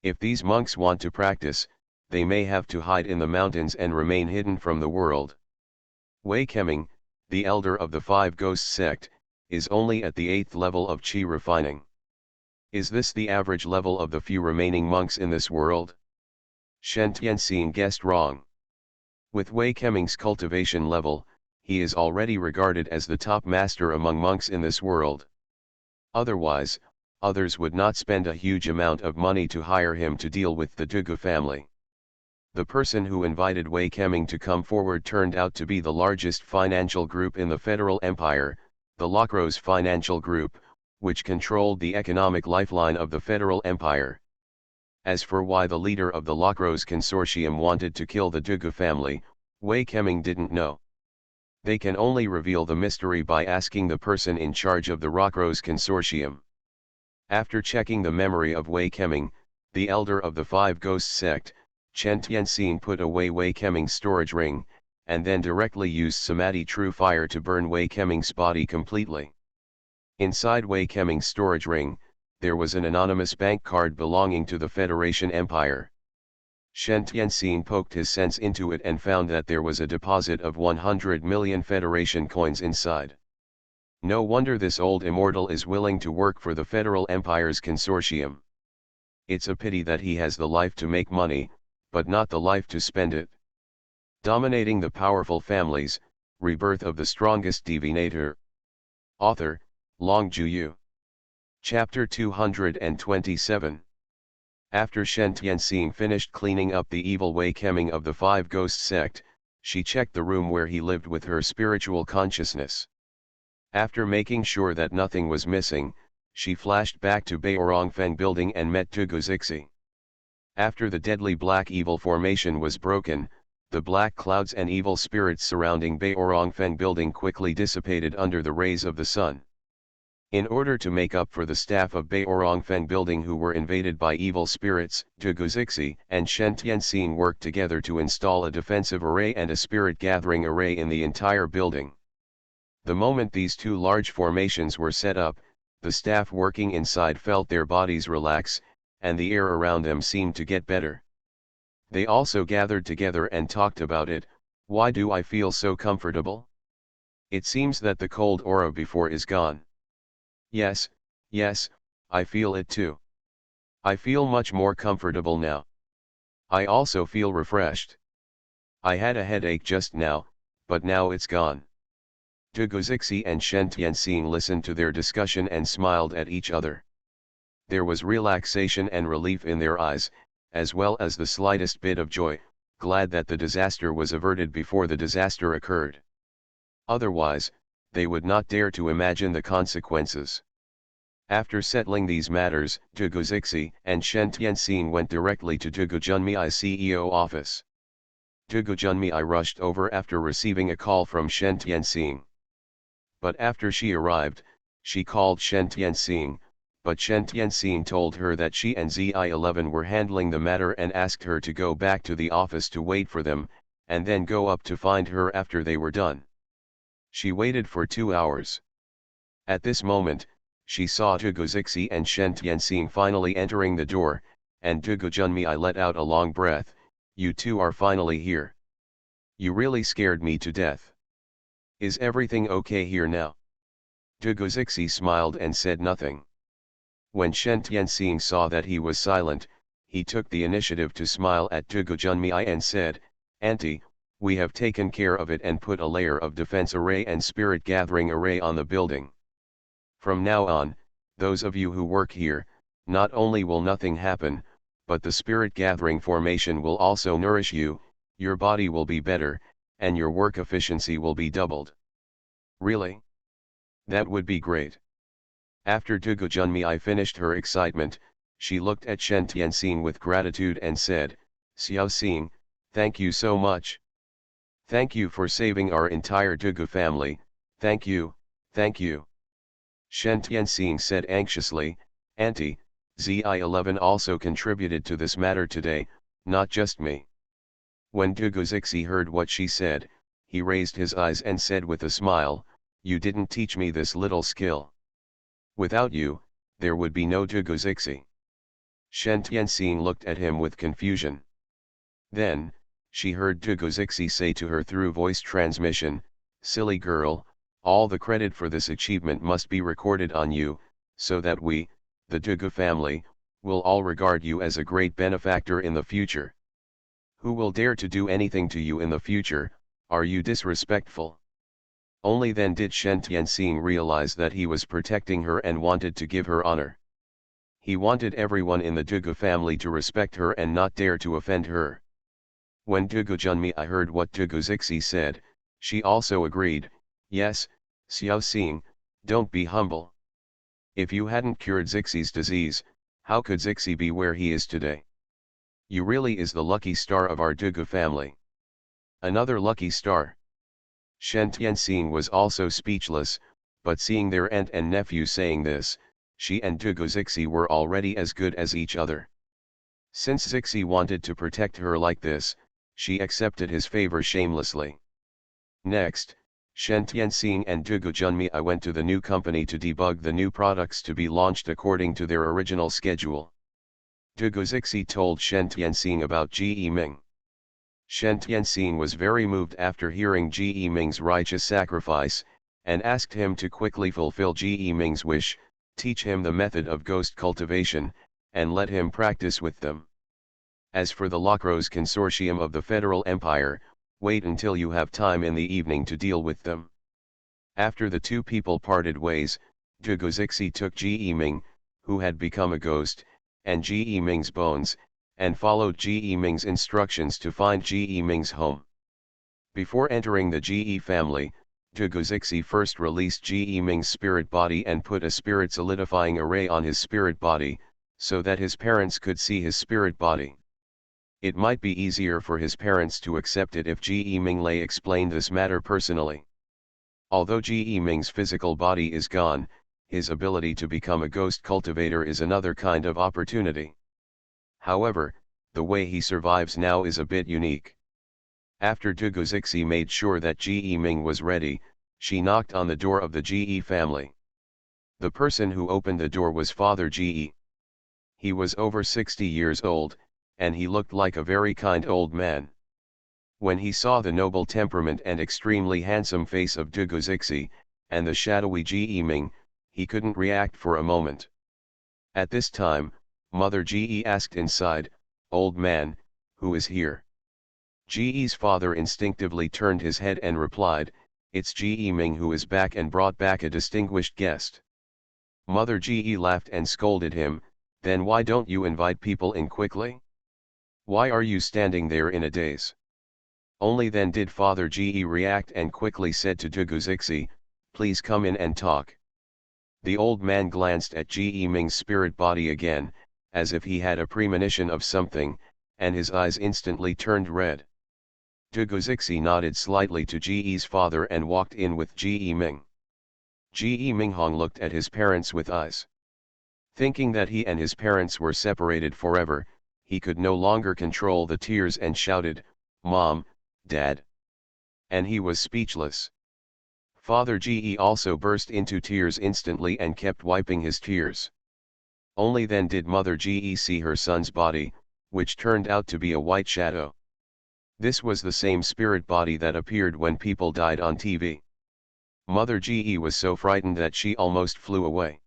If these monks want to practice, they may have to hide in the mountains and remain hidden from the world. Wei Keming, the elder of the Five Ghosts sect, is only at the 8th level of Qi refining. Is this the average level of the few remaining monks in this world? Shen Tianxing guessed wrong. With Wei Keming's cultivation level, he is already regarded as the top master among monks in this world. Otherwise, others would not spend a huge amount of money to hire him to deal with the Dugu family. The person who invited Wei Keming to come forward turned out to be the largest financial group in the Federal Empire, the Lacros Financial Group, which controlled the economic lifeline of the Federal Empire. As for why the leader of the Lacros Consortium wanted to kill the Dugu family, Wei Keming didn't know. They can only reveal the mystery by asking the person in charge of the Lacros Consortium. After checking the memory of Wei Keming, the elder of the Five Ghosts sect, Shen Tianxing put away Wei Keming's storage ring, and then directly used Samadhi True Fire to burn Wei Keming's body completely. Inside Wei Keming's storage ring, there was an anonymous bank card belonging to the Federation Empire. Shen Tianxing poked his sense into it and found that there was a deposit of 100 million Federation coins inside. No wonder this old immortal is willing to work for the Federal Empire's consortium. It's a pity that he has the life to make money, but not the life to spend it. Dominating the Powerful Families, Rebirth of the Strongest Divinator. Author, Long Juyu. Chapter 227. After Shen Tianxing finished cleaning up the evil Wei Keming of the Five Ghosts sect, she checked the room where he lived with her spiritual consciousness. After making sure that nothing was missing, she flashed back to BeautifulFemaleLead building and met Tugu Zixi. After the deadly black evil formation was broken, the black clouds and evil spirits surrounding BeautifulFemaleLead building quickly dissipated under the rays of the sun. In order to make up for the staff of BeautifulFemaleLead building who were invaded by evil spirits, Tugu Zixi and Shen Tianxing worked together to install a defensive array and a spirit gathering array in the entire building. The moment these two large formations were set up, the staff working inside felt their bodies relax, and the air around them seemed to get better. They also gathered together and talked about it. Why do I feel so comfortable? It seems that the cold aura before is gone. Yes, I feel it too. I feel much more comfortable now. I also feel refreshed. I had a headache just now, but now it's gone. Tugu Zixi and Shen Tianxing listened to their discussion and smiled at each other. There was relaxation and relief in their eyes, as well as the slightest bit of joy, glad that the disaster was averted before the disaster occurred. Otherwise, they would not dare to imagine the consequences. After settling these matters, Tugu Zixi and Shen Tianxing went directly to Tugu Junmei CEO office. Tugu Junmei rushed over after receiving a call from Shen Tianxing. But after she arrived, she called Shen Tianxing, but Shen Tianxing told her that she and Zi11 were handling the matter and asked her to go back to the office to wait for them, and then go up to find her after they were done. She waited for 2 hours. At this moment, she saw Dugu Zixi and Shen Tianxing finally entering the door, and Dugu Junmi let out a long breath. You two are finally here. You really scared me to death. Is everything okay here now? Dugu Zixi smiled and said nothing. When Shen Tianxing saw that he was silent, he took the initiative to smile at Dugu Junmi and said, Auntie, we have taken care of it and put a layer of defense array and spirit gathering array on the building. From now on, those of you who work here, not only will nothing happen, but the spirit gathering formation will also nourish you, your body will be better, and your work efficiency will be doubled. Really? That would be great. After Dugu Junmi finished her excitement, she looked at Shen Tianxing with gratitude and said, Xiao Xing, thank you so much. Thank you for saving our entire Dugu family, thank you, thank you. Shen Tianxing said anxiously, Auntie, Zi11 also contributed to this matter today, not just me. When Dugu Zixi heard what she said, he raised his eyes and said with a smile, You didn't teach me this little skill. Without you, there would be no Dugu Zixi. Shen Tianxing looked at him with confusion. Then, she heard Dugu Zixi say to her through voice transmission, Silly girl, all the credit for this achievement must be recorded on you, so that we, the Dugu family, will all regard you as a great benefactor in the future. Who will dare to do anything to you in the future? Are you disrespectful? Only then did Shen Tianxing realize that he was protecting her and wanted to give her honor. He wanted everyone in the Dugu family to respect her and not dare to offend her. When Dugu Junmi heard what Dugu Zixi said, she also agreed, Yes, Xiao Xing, don't be humble. If you hadn't cured Zixi's disease, how could Zixi be where he is today? You really is the lucky star of our Dugu family. Another lucky star. Shen Tianxing was also speechless, but seeing their aunt and nephew saying this, she and Dugu Zixi were already as good as each other. Since Zixi wanted to protect her like this, she accepted his favor shamelessly. Next, Shen Tianxing and Dugu Junmi went to the new company to debug the new products to be launched according to their original schedule. Dugu Zixi told Shen Tianxing about Ji Ming. Shen Tianxing was very moved after hearing Ji Ming's righteous sacrifice, and asked him to quickly fulfill Ji Ming's wish, teach him the method of ghost cultivation, and let him practice with them. As for the Lacros Consortium of the Federal Empire, wait until you have time in the evening to deal with them. After the two people parted ways, Dugu Zixi took Ji Ming, who had become a ghost, and Ji Ming's bones, and followed Ji Ming's instructions to find Ji Ming's home. Before entering the Ji family, Dugu Zixi first released Ji Ming's spirit body and put a spirit solidifying array on his spirit body, so that his parents could see his spirit body. It might be easier for his parents to accept it if Ji Ming Lei explained this matter personally. Although Ji Ming's physical body is gone, his ability to become a ghost cultivator is another kind of opportunity. However, the way he survives now is a bit unique. After Dugu Zixi made sure that Ji Ming was ready, she knocked on the door of the Ji family. The person who opened the door was Father Ji. He was over 60 years old, and he looked like a very kind old man. When he saw the noble temperament and extremely handsome face of Dugu Zixi, and the shadowy Ji Ming, he couldn't react for a moment. At this time, Mother Ji asked inside, Old man, who is here? Ji's father instinctively turned his head and replied, It's Ji Ming who is back and brought back a distinguished guest. Mother Ji laughed and scolded him, Then why don't you invite people in quickly? Why are you standing there in a daze? Only then did Father Ji react and quickly said to Dugu Zixi, Please come in and talk. The old man glanced at Ji Ming's spirit body again, as if he had a premonition of something, and his eyes instantly turned red. Dugu Zixi nodded slightly to Ji's father and walked in with Ji Ming. Ge Minghong looked at his parents with eyes. Thinking that he and his parents were separated forever, he could no longer control the tears and shouted, "Mom, Dad!" And he was speechless. Father Ge also burst into tears instantly and kept wiping his tears. Only then did Mother Ge see her son's body, which turned out to be a white shadow. This was the same spirit body that appeared when people died on TV. Mother Ge was so frightened that she almost flew away.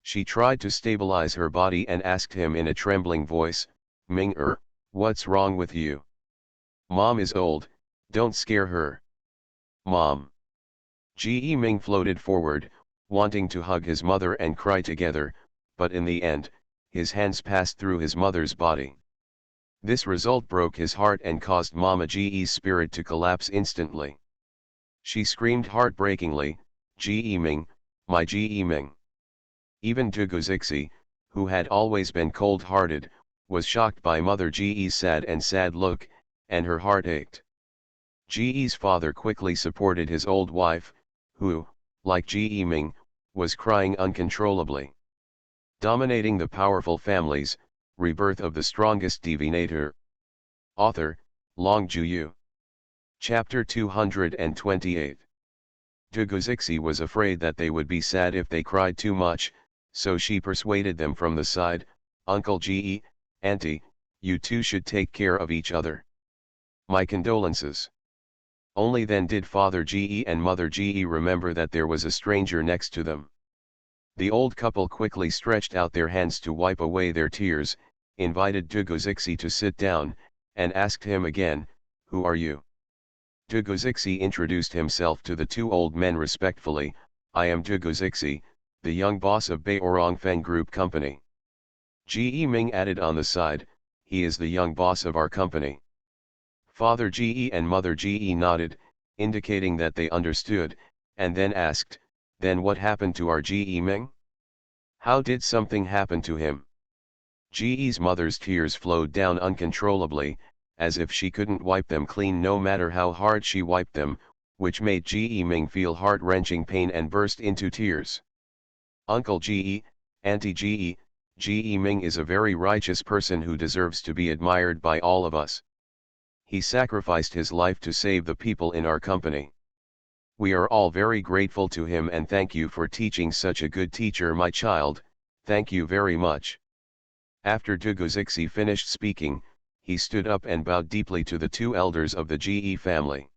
She tried to stabilize her body and asked him in a trembling voice, "Ming-er, what's wrong with you? Mom is old, don't scare her. Mom." Ge Ming floated forward, wanting to hug his mother and cry together, but in the end, his hands passed through his mother's body. This result broke his heart and caused Mama Ge's spirit to collapse instantly. She screamed heartbreakingly, "Ge Ming, my Ge Ming." Even Dugu Zixi, who had always been cold-hearted, was shocked by Mother Ge's sad look, and her heart ached. Ge's father quickly supported his old wife, who, like Ge Ming, was crying uncontrollably. Dominating the Powerful Families, Rebirth of the Strongest Divinator. Author, Long Juyu. Chapter 228. Dugu Zixi was afraid that they would be sad if they cried too much, so she persuaded them from the side, "Uncle Ge, Auntie, you two should take care of each other. My condolences." Only then did Father Ge and Mother Ge remember that there was a stranger next to them. The old couple quickly stretched out their hands to wipe away their tears, invited Dugu Zixi to sit down, and asked him again, "Who are you?" Dugu Zixi introduced himself to the two old men respectfully, "I am Dugu Zixi, the young boss of Beorongfeng Group Company." Ge Ming added on the side, "He is the young boss of our company." Father Ge and Mother Ge nodded, indicating that they understood, and then asked, "Then what happened to our Ge Ming? How did something happen to him?" Ge's mother's tears flowed down uncontrollably, as if she couldn't wipe them clean no matter how hard she wiped them, which made Ge Ming feel heart-wrenching pain and burst into tears. "Uncle Ge, Auntie Ge, Ge Ming is a very righteous person who deserves to be admired by all of us. He sacrificed his life to save the people in our company. We are all very grateful to him and thank you for teaching such a good teacher, my child, thank you very much." After Dugu Zixi finished speaking, he stood up and bowed deeply to the two elders of the Ge family.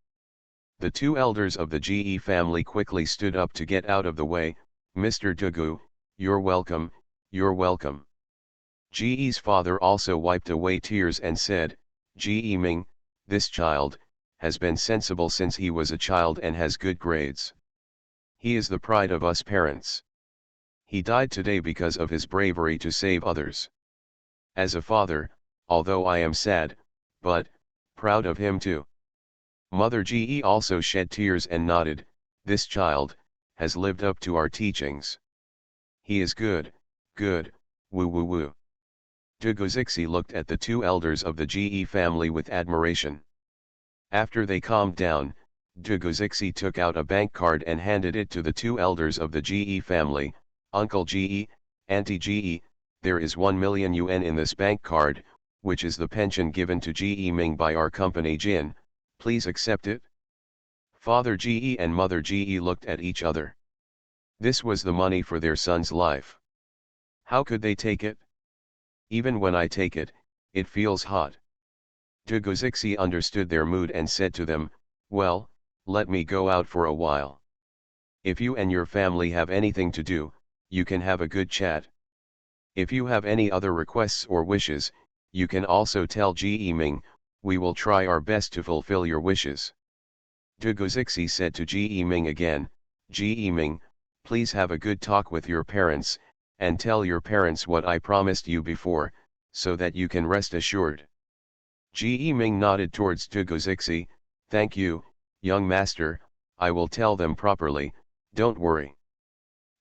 The two elders of the Ge family quickly stood up to get out of the way. "Mr. Dugu, you're welcome, you're welcome." Ge's father also wiped away tears and said, "Ge Ming, this child, has been sensible since he was a child and has good grades. He is the pride of us parents. He died today because of his bravery to save others. As a father, although I am sad, but proud of him too." Mother Ge also shed tears and nodded, "This child has lived up to our teachings. He is good, good, woo woo woo." Dugu Zixi looked at the two elders of the Ge family with admiration. After they calmed down, Dugu Zixi took out a bank card and handed it to the two elders of the Ge family. "Uncle Ge, Auntie Ge, there is 1 million yuan in this bank card, which is the pension given to Ge Ming by our company Jin, please accept it." Father Ge and Mother Ge looked at each other. This was the money for their son's life. How could they take it? "Even when I take it, it feels hot." Dugu Zixi understood their mood and said to them, "Well, let me go out for a while. If you and your family have anything to do, you can have a good chat. If you have any other requests or wishes, you can also tell Ge Ming, we will try our best to fulfill your wishes." Dugu Zixi said to Ge Ming again, "Ge Ming, please have a good talk with your parents, and tell your parents what I promised you before, so that you can rest assured." Ge Ming nodded towards Dugu Zixi, "Thank you, young master, I will tell them properly, don't worry."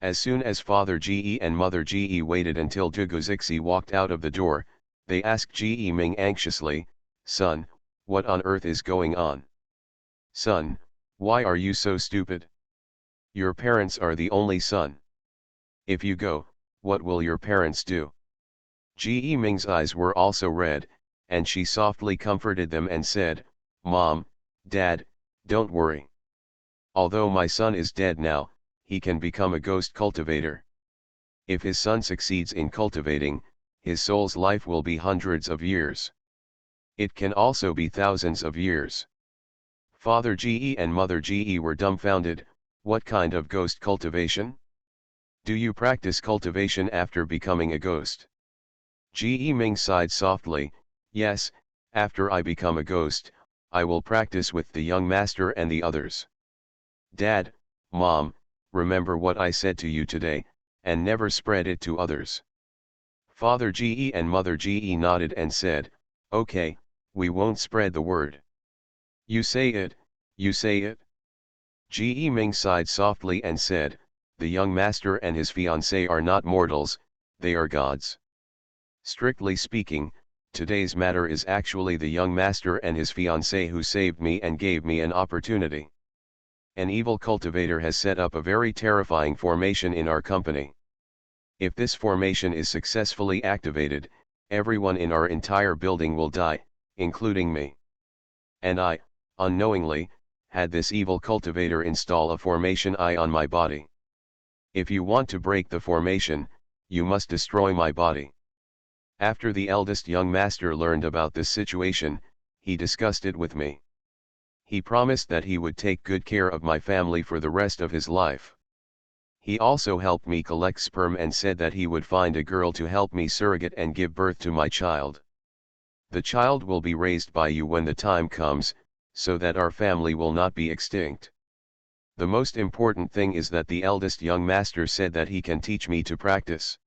As soon as Father Ge and Mother Ge waited until Dugu Zixi walked out of the door, they asked Ge Ming anxiously, "Son, what on earth is going on? Son, why are you so stupid? Your parents are the only son. If you go, what will your parents do? Ge Ming's eyes were also red, and she softly comforted them and said, Mom, Dad, don't worry. Although my son is dead now, he can become a ghost cultivator. If his son succeeds in cultivating, his soul's life will be hundreds of years. It can also be thousands of years. Father Ge and Mother Ge were dumbfounded. What kind of ghost cultivation? Do you practice cultivation after becoming a ghost? Ge Ming sighed softly. Yes, after I become a ghost, I will practice with the young master and the others. Dad, Mom, remember what I said to you today, and never spread it to others. Father Ge and Mother Ge nodded and said, Okay, we won't spread the word. You say it, you say it. Ge Ming sighed softly and said, The young master and his fiancée are not mortals, they are gods. Strictly speaking, today's matter is actually the young master and his fiancée who saved me and gave me an opportunity. An evil cultivator has set up a very terrifying formation in our company. If this formation is successfully activated, everyone in our entire building will die, including me. And I, unknowingly, had this evil cultivator install a formation eye on my body. If you want to break the formation, you must destroy my body. After the eldest young master learned about this situation, he discussed it with me. He promised that he would take good care of my family for the rest of his life. He also helped me collect sperm and said that he would find a girl to help me surrogate and give birth to my child. The child will be raised by you when the time comes, so that our family will not be extinct. The most important thing is that the eldest young master said that he can teach me to practice.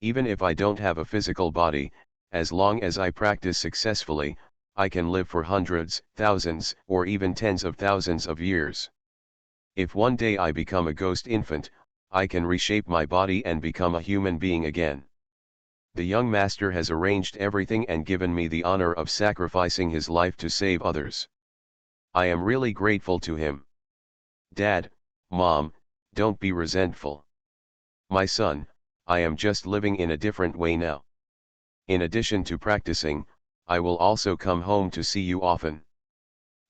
Even if I don't have a physical body, as long as I practice successfully, I can live for hundreds, thousands, or even tens of thousands of years. If one day I become a ghost infant, I can reshape my body and become a human being again. The young master has arranged everything and given me the honor of sacrificing his life to save others. I am really grateful to him. Dad, Mom, don't be resentful. My son, I am just living in a different way now. In addition to practicing, I will also come home to see you often.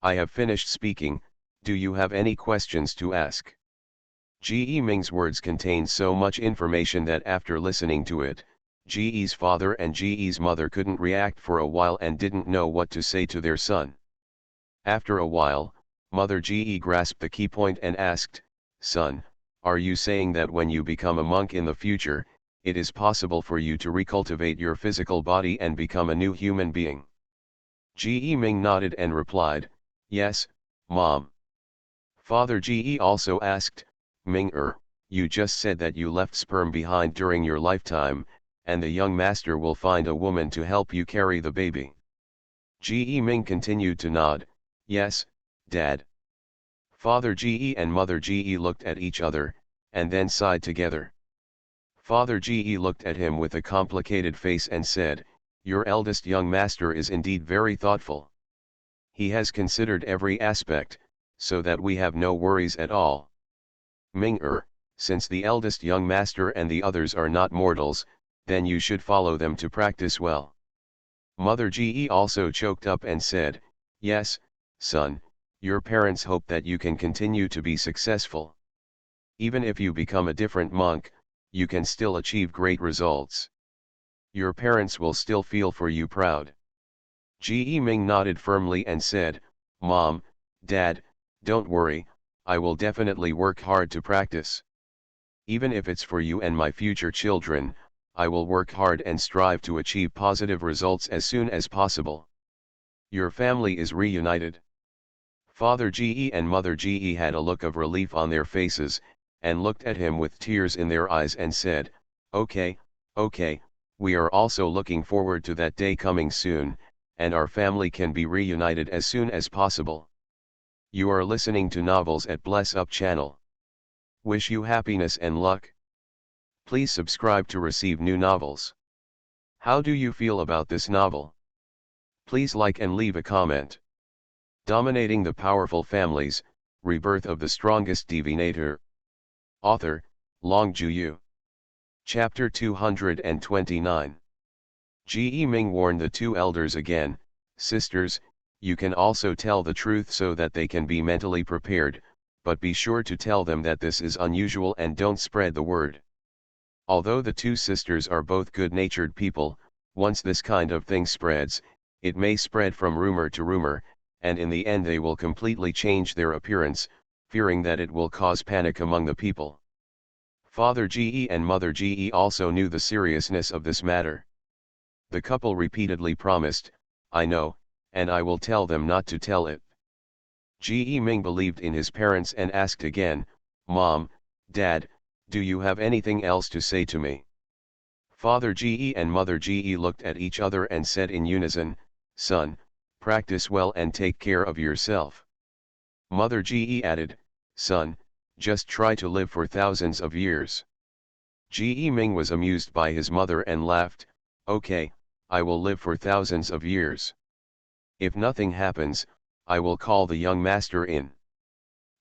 I have finished speaking. Do you have any questions to ask? Ge Ming's words contained so much information that after listening to it, Ge's father and Ge's mother couldn't react for a while and didn't know what to say to their son. After a while, Mother Ge grasped the key point and asked, Son, are you saying that when you become a monk in the future, it is possible for you to recultivate your physical body and become a new human being? Ge Ming nodded and replied, Yes, Mom. Father Ge also asked, Ming-er, you just said that you left sperm behind during your lifetime, and the young master will find a woman to help you carry the baby. Ge Ming continued to nod, Yes, Dad. Father Ge and Mother Ge looked at each other, and then sighed together. Father Ge looked at him with a complicated face and said, Your eldest young master is indeed very thoughtful. He has considered every aspect, so that we have no worries at all. Ming-er, since the eldest young master and the others are not mortals, then you should follow them to practice well. Mother Ge also choked up and said, Yes, son, your parents hope that you can continue to be successful. Even if you become a different monk, you can still achieve great results. Your parents will still feel for you proud. Ge Ming nodded firmly and said, Mom, Dad, don't worry, I will definitely work hard to practice. Even if it's for you and my future children, I will work hard and strive to achieve positive results as soon as possible. Your family is reunited. Father Ge and Mother Ge had a look of relief on their faces, and looked at him with tears in their eyes and said, Okay, we are also looking forward to that day coming soon, and our family can be reunited as soon as possible. You are listening to novels at Bless Up channel. Wish you happiness and luck. Please subscribe to receive new novels. How do you feel about this novel? Please like and leave a comment. Dominating the Powerful Families, Rebirth of the Strongest Divinator. Author, Long Juyu. Chapter 229. Ji Ming warned the two elders again, "Sisters, you can also tell the truth so that they can be mentally prepared, but be sure to tell them that this is unusual and don't spread the word." Although the two sisters are both good-natured people, once this kind of thing spreads, it may spread from rumor to rumor, and in the end they will completely change their appearance, fearing that it will cause panic among the people. Father Ge and Mother Ge also knew the seriousness of this matter. The couple repeatedly promised, "I know, and I will tell them not to tell it." Ge Ming believed in his parents and asked again, "Mom, Dad, do you have anything else to say to me?" Father Ge and Mother Ge looked at each other and said in unison, "Son, practice well and take care of yourself." Mother Ge added, "Son, just try to live for thousands of years." Ge Ming was amused by his mother and laughed, "Okay, I will live for thousands of years. If nothing happens, I will call the young master in."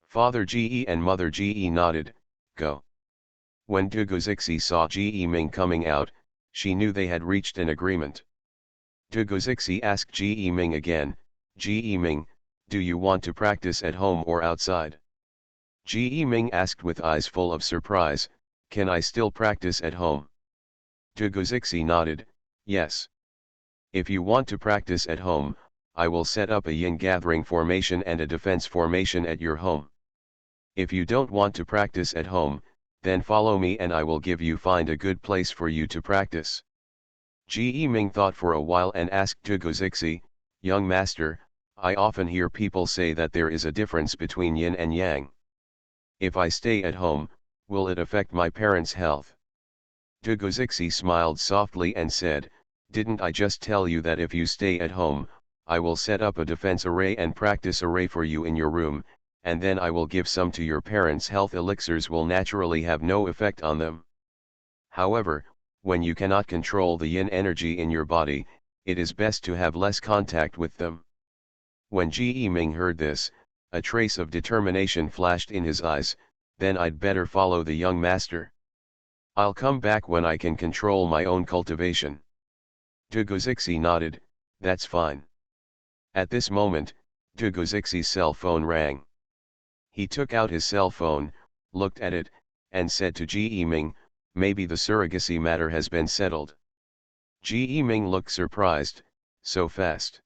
Father Ge and Mother Ge nodded, "Go." When Dugozixi saw Ge Ming coming out, she knew they had reached an agreement. Dugozixi asked Ge Ming again, "Ge Ming, do you want to practice at home or outside?" Ge Ming asked with eyes full of surprise, "Can I still practice at home?" Dugozixi nodded, "Yes. If you want to practice at home, I will set up a yin gathering formation and a defense formation at your home. If you don't want to practice at home, then follow me and I will find a good place for you to practice." Ge Ming thought for a while and asked Dugozixi, "Young master, I often hear people say that there is a difference between yin and yang. If I stay at home, will it affect my parents' health?" Dugozixi smiled softly and said, "Didn't I just tell you that if you stay at home, I will set up a defense array and practice array for you in your room, and then I will give some to your parents. Health elixirs will naturally have no effect on them. However, when you cannot control the yin energy in your body, it is best to have less contact with them." When Ge Ming heard this, a trace of determination flashed in his eyes, "Then I'd better follow the young master. I'll come back when I can control my own cultivation." Dugozixi nodded, "That's fine." At this moment, Dugozixi's cell phone rang. He took out his cell phone, looked at it, and said to Ge Ming, "Maybe the surrogacy matter has been settled." Ge Ming looked surprised, "So fast?"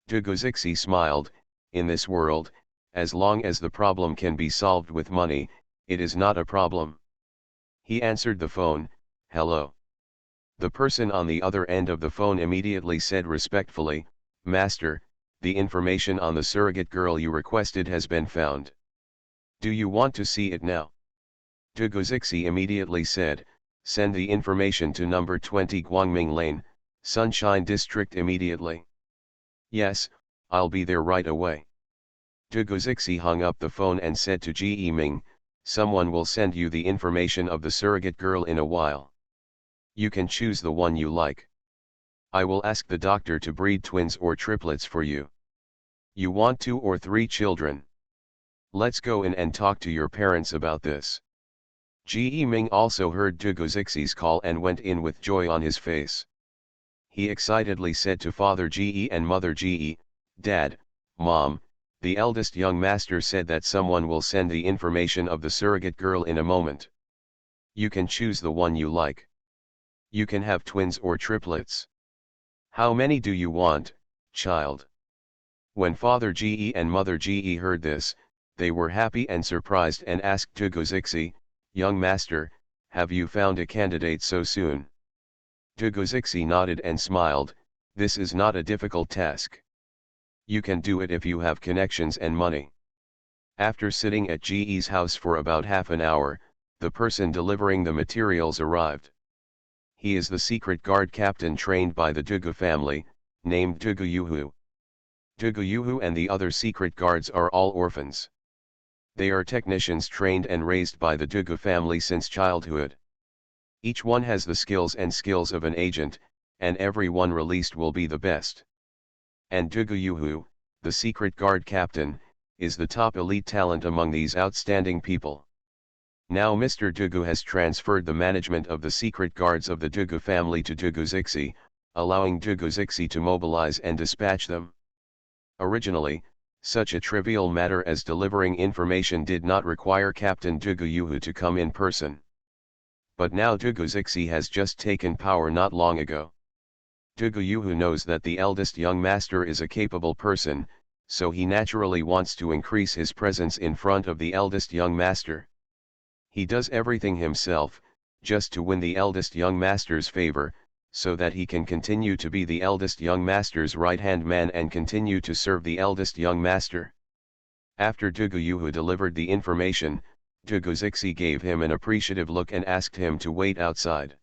Dugozixi smiled, "In this world, as long as the problem can be solved with money, it is not a problem." He answered the phone, "Hello." The person on the other end of the phone immediately said respectfully, "Master, the information on the surrogate girl you requested has been found. Do you want to see it now?" Dugozixi immediately said, "Send the information to number 20 Guangming Lane, Sunshine District immediately." "Yes, I'll be there right away." Dugozixi hung up the phone and said to Ge Ming, "Someone will send you the information of the surrogate girl in a while. You can choose the one you like. I will ask the doctor to breed twins or triplets for you. You want 2 or 3 children? Let's go in and talk to your parents about this." Ge Ming also heard Dugozixi's call and went in with joy on his face. He excitedly said to Father Ge and Mother Ge, "Dad, Mom, the eldest young master said that someone will send the information of the surrogate girl in a moment. You can choose the one you like. You can have twins or triplets. How many do you want, child?" When Father Ge and Mother Ge heard this, they were happy and surprised and asked Dugozixi, "Young master, have you found a candidate so soon?" Dugozixi nodded and smiled, "This is not a difficult task. You can do it if you have connections and money." After sitting at Ge's house for about half an hour, the person delivering the materials arrived. He is the secret guard captain trained by the Dugu family, named Dugu Yuhu. Dugu Yuhu and the other secret guards are all orphans. They are technicians trained and raised by the Dugu family since childhood. Each one has the skills of an agent, and every one released will be the best. And Dugu Yuhu, the secret guard captain, is the top elite talent among these outstanding people. Now Mr. Dugu has transferred the management of the secret guards of the Dugu family to Dugu Zixi, allowing Dugu Zixi to mobilize and dispatch them. Originally, such a trivial matter as delivering information did not require Captain Dugu Yuhu to come in person. But now Dugu Zixi has just taken power not long ago. Dugu Yuhu knows that the eldest young master is a capable person, so he naturally wants to increase his presence in front of the eldest young master. He does everything himself, just to win the eldest young master's favor, so that he can continue to be the eldest young master's right-hand man and continue to serve the eldest young master. After Dugu Yuhu delivered the information, Dugu Zixi gave him an appreciative look and asked him to wait outside.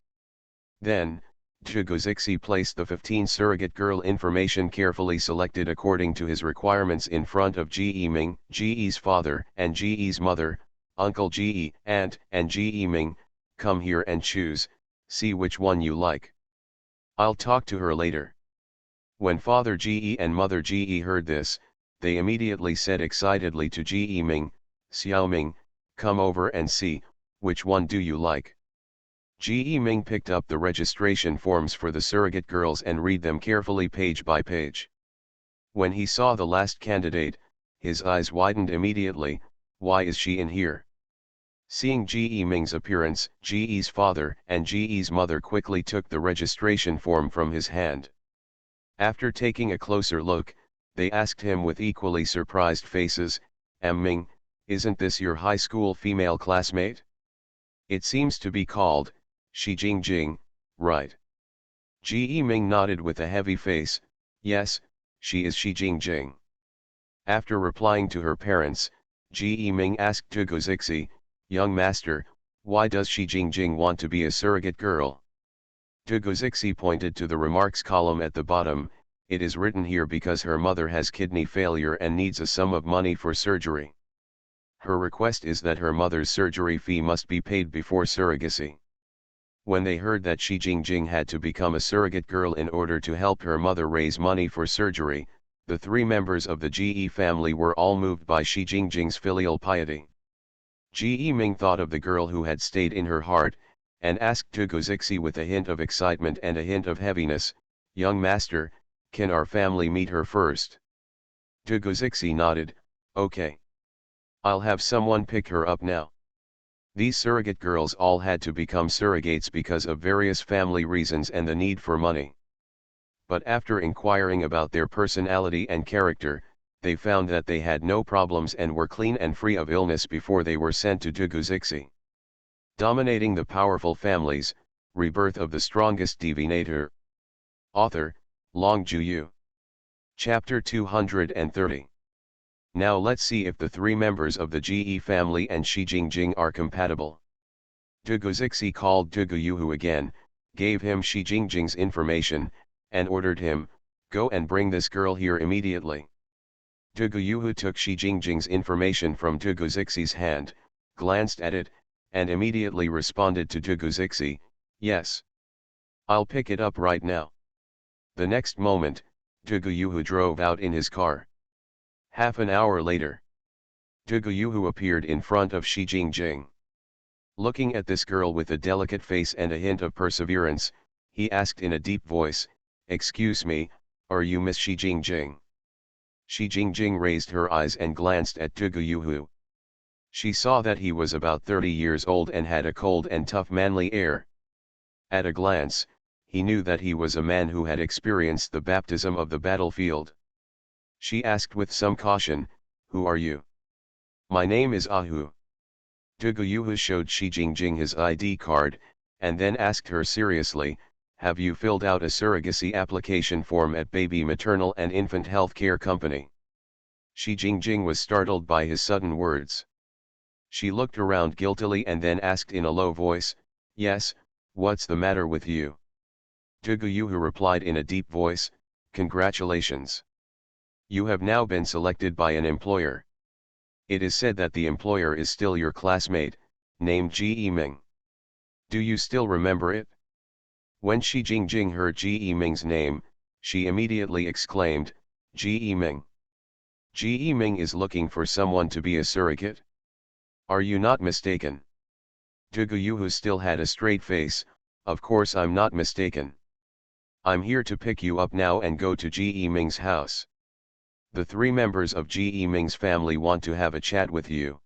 Then, Dugu Zixi placed the 15 surrogate girl information carefully selected according to his requirements in front of Ji Ming, Ji's father and Ji's mother, Uncle Ji, Aunt, and Ji Ming. Come here and choose, see which one you like. I'll talk to her later. When Father Ji and Mother Ji heard this, they immediately said excitedly to Ji Ming, Xiao Ming, come over and see, which one do you like? Ji Ming picked up the registration forms for the surrogate girls and read them carefully page by page. When he saw the last candidate, his eyes widened immediately. Why is she in here? Seeing Ji Ming's appearance, Ji's father and Ji's mother quickly took the registration form from his hand. After taking a closer look, they asked him with equally surprised faces, Ming, isn't this your high school female classmate? It seems to be called Shi Jingjing, right? Ji Ming nodded with a heavy face, yes, she is Shi Jingjing. After replying to her parents, Ji Ming asked Dugu Zixi, young master, why does Shi Jingjing want to be a surrogate girl? Dugu Zixi pointed to the remarks column at the bottom. It is written here because her mother has kidney failure and needs a sum of money for surgery. Her request is that her mother's surgery fee must be paid before surrogacy. When they heard that Shi Jingjing had to become a surrogate girl in order to help her mother raise money for surgery, the 3 members of the Ji family were all moved by Shi Jingjing's filial piety. Ji Ming thought of the girl who had stayed in her heart, and asked Dugu Zixi with a hint of excitement and a hint of heaviness, young master, can our family meet her first? Dugu Zixi nodded, okay. I'll have someone pick her up now. These surrogate girls all had to become surrogates because of various family reasons and the need for money. But after inquiring about their personality and character, they found that they had no problems and were clean and free of illness before they were sent to Dugu Zixi. Dominating the Powerful Families, Rebirth of the Strongest Divinator. Author, Long Juyu. Chapter 230. Now let's see if the 3 members of the Ji family and Shi Jingjing are compatible. Dugu Zixi called Dugu Yuhu again, gave him Shi Jingjing's information, and ordered him, go and bring this girl here immediately. Dugu Yuhu took Shi Jingjing's information from Dugu Zixi's hand, glanced at it, and immediately responded to Dugu Zixi, yes. I'll pick it up right now. The next moment, Dugu Yuhu drove out in his car. Half an hour later, Dugu Yuhu appeared in front of Shi Jingjing. Looking at this girl with a delicate face and a hint of perseverance, he asked in a deep voice, excuse me, are you Miss Shi Jingjing? Shi Jingjing raised her eyes and glanced at Dugu Yuhu. She saw that he was about 30 years old and had a cold and tough manly air. At a glance, he knew that he was a man who had experienced the baptism of the battlefield. She asked with some caution, who are you? My name is Ahu. Dugu Yuhu showed Shi Jingjing his ID card, and then asked her seriously, have you filled out a surrogacy application form at Baby Maternal and Infant Health Care Company? Shi Jingjing was startled by his sudden words. She looked around guiltily and then asked in a low voice, yes, what's the matter with you? Dugu Yuhu replied in a deep voice, congratulations. You have now been selected by an employer. It is said that the employer is still your classmate, named Ji Ming. Do you still remember it? When Shi Jingjing heard Ji Ming's name, she immediately exclaimed, Ji Ming. Ji Ming is looking for someone to be a surrogate? Are you not mistaken? Duguyuhu still had a straight face. Of course I'm not mistaken. I'm here to pick you up now and go to Ji Ming's house. The 3 members of Ji Ming's family want to have a chat with you.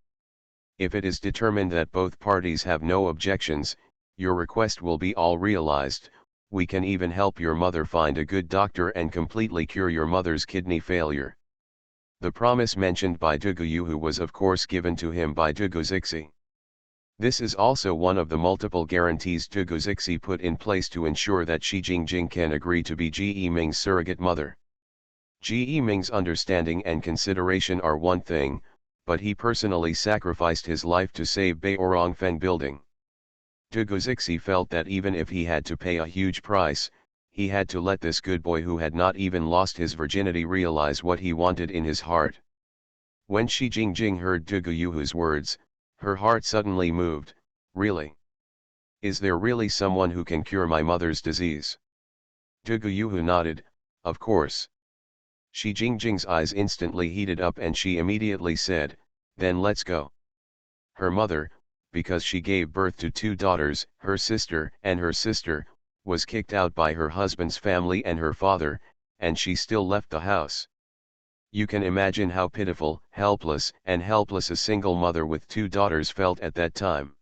If it is determined that both parties have no objections, your request will be all realized. We can even help your mother find a good doctor and completely cure your mother's kidney failure. The promise mentioned by Duguyuhu was of course given to him by Duguzixi. This is also one of the multiple guarantees Duguzixi put in place to ensure that Shi Jingjing can agree to be Ji Ming's surrogate mother. Ji Ming's understanding and consideration are one thing, but he personally sacrificed his life to save Baorongfeng building. Duguzixi felt that even if he had to pay a huge price, he had to let this good boy who had not even lost his virginity realize what he wanted in his heart. When Shi Jingjing heard Duguyuhu's words, her heart suddenly moved. Really? Is there really someone who can cure my mother's disease? Duguyuhu nodded, of course. Shi Jingjing's eyes instantly heated up and she immediately said, then let's go. Her mother, because she gave birth to 2 daughters, her sister, was kicked out by her husband's family and her father, and she still left the house. You can imagine how pitiful, helpless a single mother with 2 daughters felt at that time.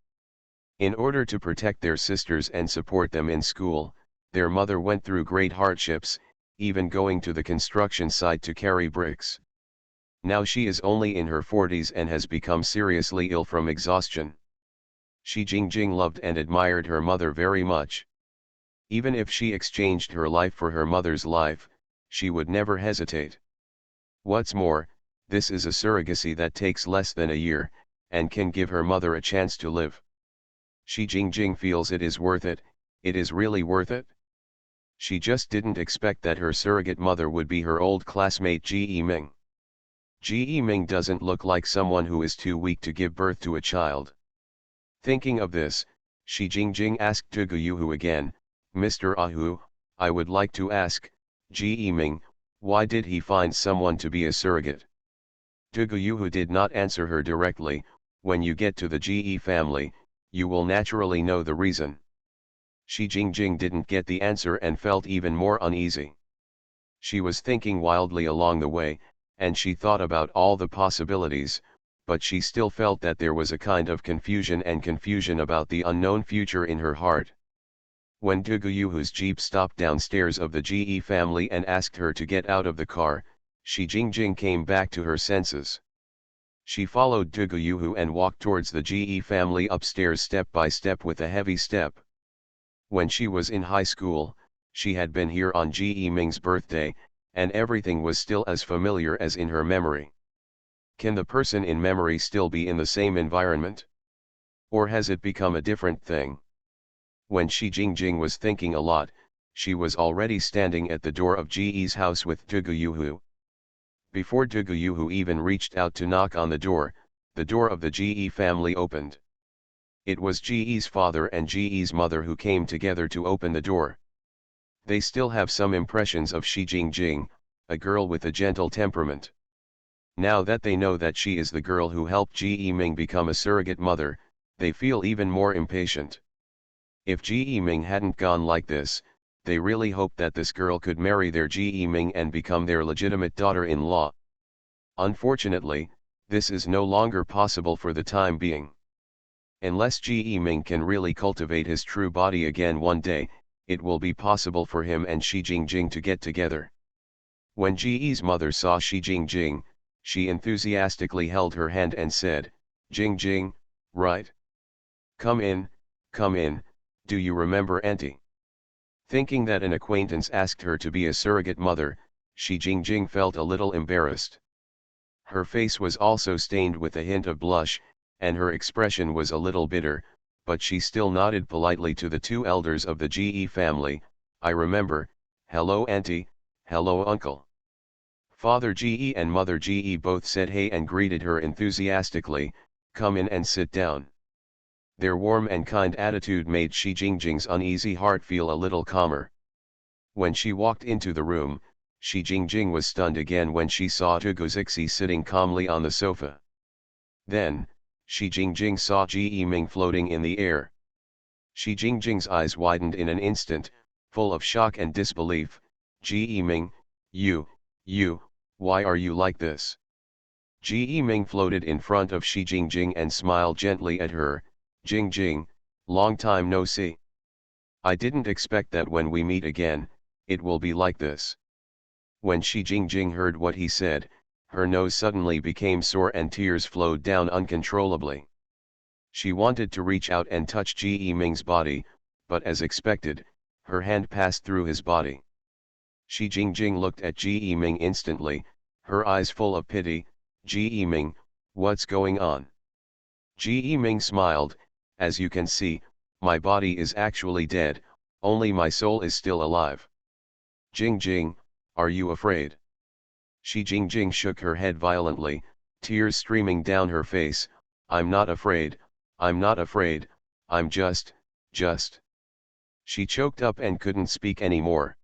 In order to protect their sisters and support them in school, their mother went through great hardships, even going to the construction site to carry bricks. Now she is only in her 40s and has become seriously ill from exhaustion. Shi Jingjing loved and admired her mother very much. Even if she exchanged her life for her mother's life, she would never hesitate. What's more, this is a surrogacy that takes less than a year, and can give her mother a chance to live. Shi Jingjing feels it is worth it. It is really worth it. She just didn't expect that her surrogate mother would be her old classmate Ji Ming. Ji Ming doesn't look like someone who is too weak to give birth to a child. Thinking of this, Shi Jingjing asked Duguyuhu again, Mr. Ahu, I would like to ask, Ji Ming, why did he find someone to be a surrogate? Duguyuhu did not answer her directly. When you get to the Ji family, you will naturally know the reason. Shi Jingjing didn't get the answer and felt even more uneasy. She was thinking wildly along the way, and she thought about all the possibilities, but she still felt that there was a kind of confusion about the unknown future in her heart. When Duguyuhu's jeep stopped downstairs of the Ji family and asked her to get out of the car, Shi Jingjing came back to her senses. She followed Duguyuhu and walked towards the Ji family upstairs step by step with a heavy step. When she was in high school, she had been here on Ji Ming's birthday, and everything was still as familiar as in her memory. Can the person in memory still be in the same environment? Or has it become a different thing? When Shi Jingjing was thinking a lot, she was already standing at the door of Ji's house with Duguyuhu. Before Duguyuhu even reached out to knock on the door of the Ji family opened. It was Ji's father and Ji's mother who came together to open the door. They still have some impressions of Shi Jingjing, a girl with a gentle temperament. Now that they know that she is the girl who helped Ji Ming become a surrogate mother, they feel even more impatient. If Ji Ming hadn't gone like this, they really hoped that this girl could marry their Ji Ming and become their legitimate daughter-in-law. Unfortunately, this is no longer possible for the time being. Unless Ji Ming can really cultivate his true body again one day, it will be possible for him and Shi Jingjing to get together. When Ji's mother saw Shi Jingjing, she enthusiastically held her hand and said, Jingjing, right? Come in, do you remember Auntie? Thinking that an acquaintance asked her to be a surrogate mother, Shi Jingjing felt a little embarrassed. Her face was also stained with a hint of blush, and her expression was a little bitter, but she still nodded politely to the 2 elders of the Ji family. I remember. Hello Auntie, hello Uncle. Father Ji and Mother Ji both said hey and greeted her enthusiastically. Come in and sit down. Their warm and kind attitude made Shi Jingjing's uneasy heart feel a little calmer. When she walked into the room, Shi Jingjing was stunned again when she saw Duguzixi sitting calmly on the sofa. Then, Shi Jingjing saw Ji Yiming floating in the air. Shi Jingjing's eyes widened in an instant, full of shock and disbelief. Ji Yiming, you, why are you like this? Ji Yiming floated in front of Shi Jingjing and smiled gently at her. Jingjing, long time no see. I didn't expect that when we meet again, it will be like this. When Shi Jingjing heard what he said, her nose suddenly became sore and tears flowed down uncontrollably. She wanted to reach out and touch Ji Yiming's body, but as expected, her hand passed through his body. Shi Jingjing looked at Ji Yiming instantly, her eyes full of pity. Ji Yiming, what's going on? Ji Yiming smiled, as you can see, my body is actually dead, only my soul is still alive. Jingjing, are you afraid? Shi Jingjing shook her head violently, tears streaming down her face. I'm not afraid, I'm not afraid, I'm just. She choked up and couldn't speak anymore.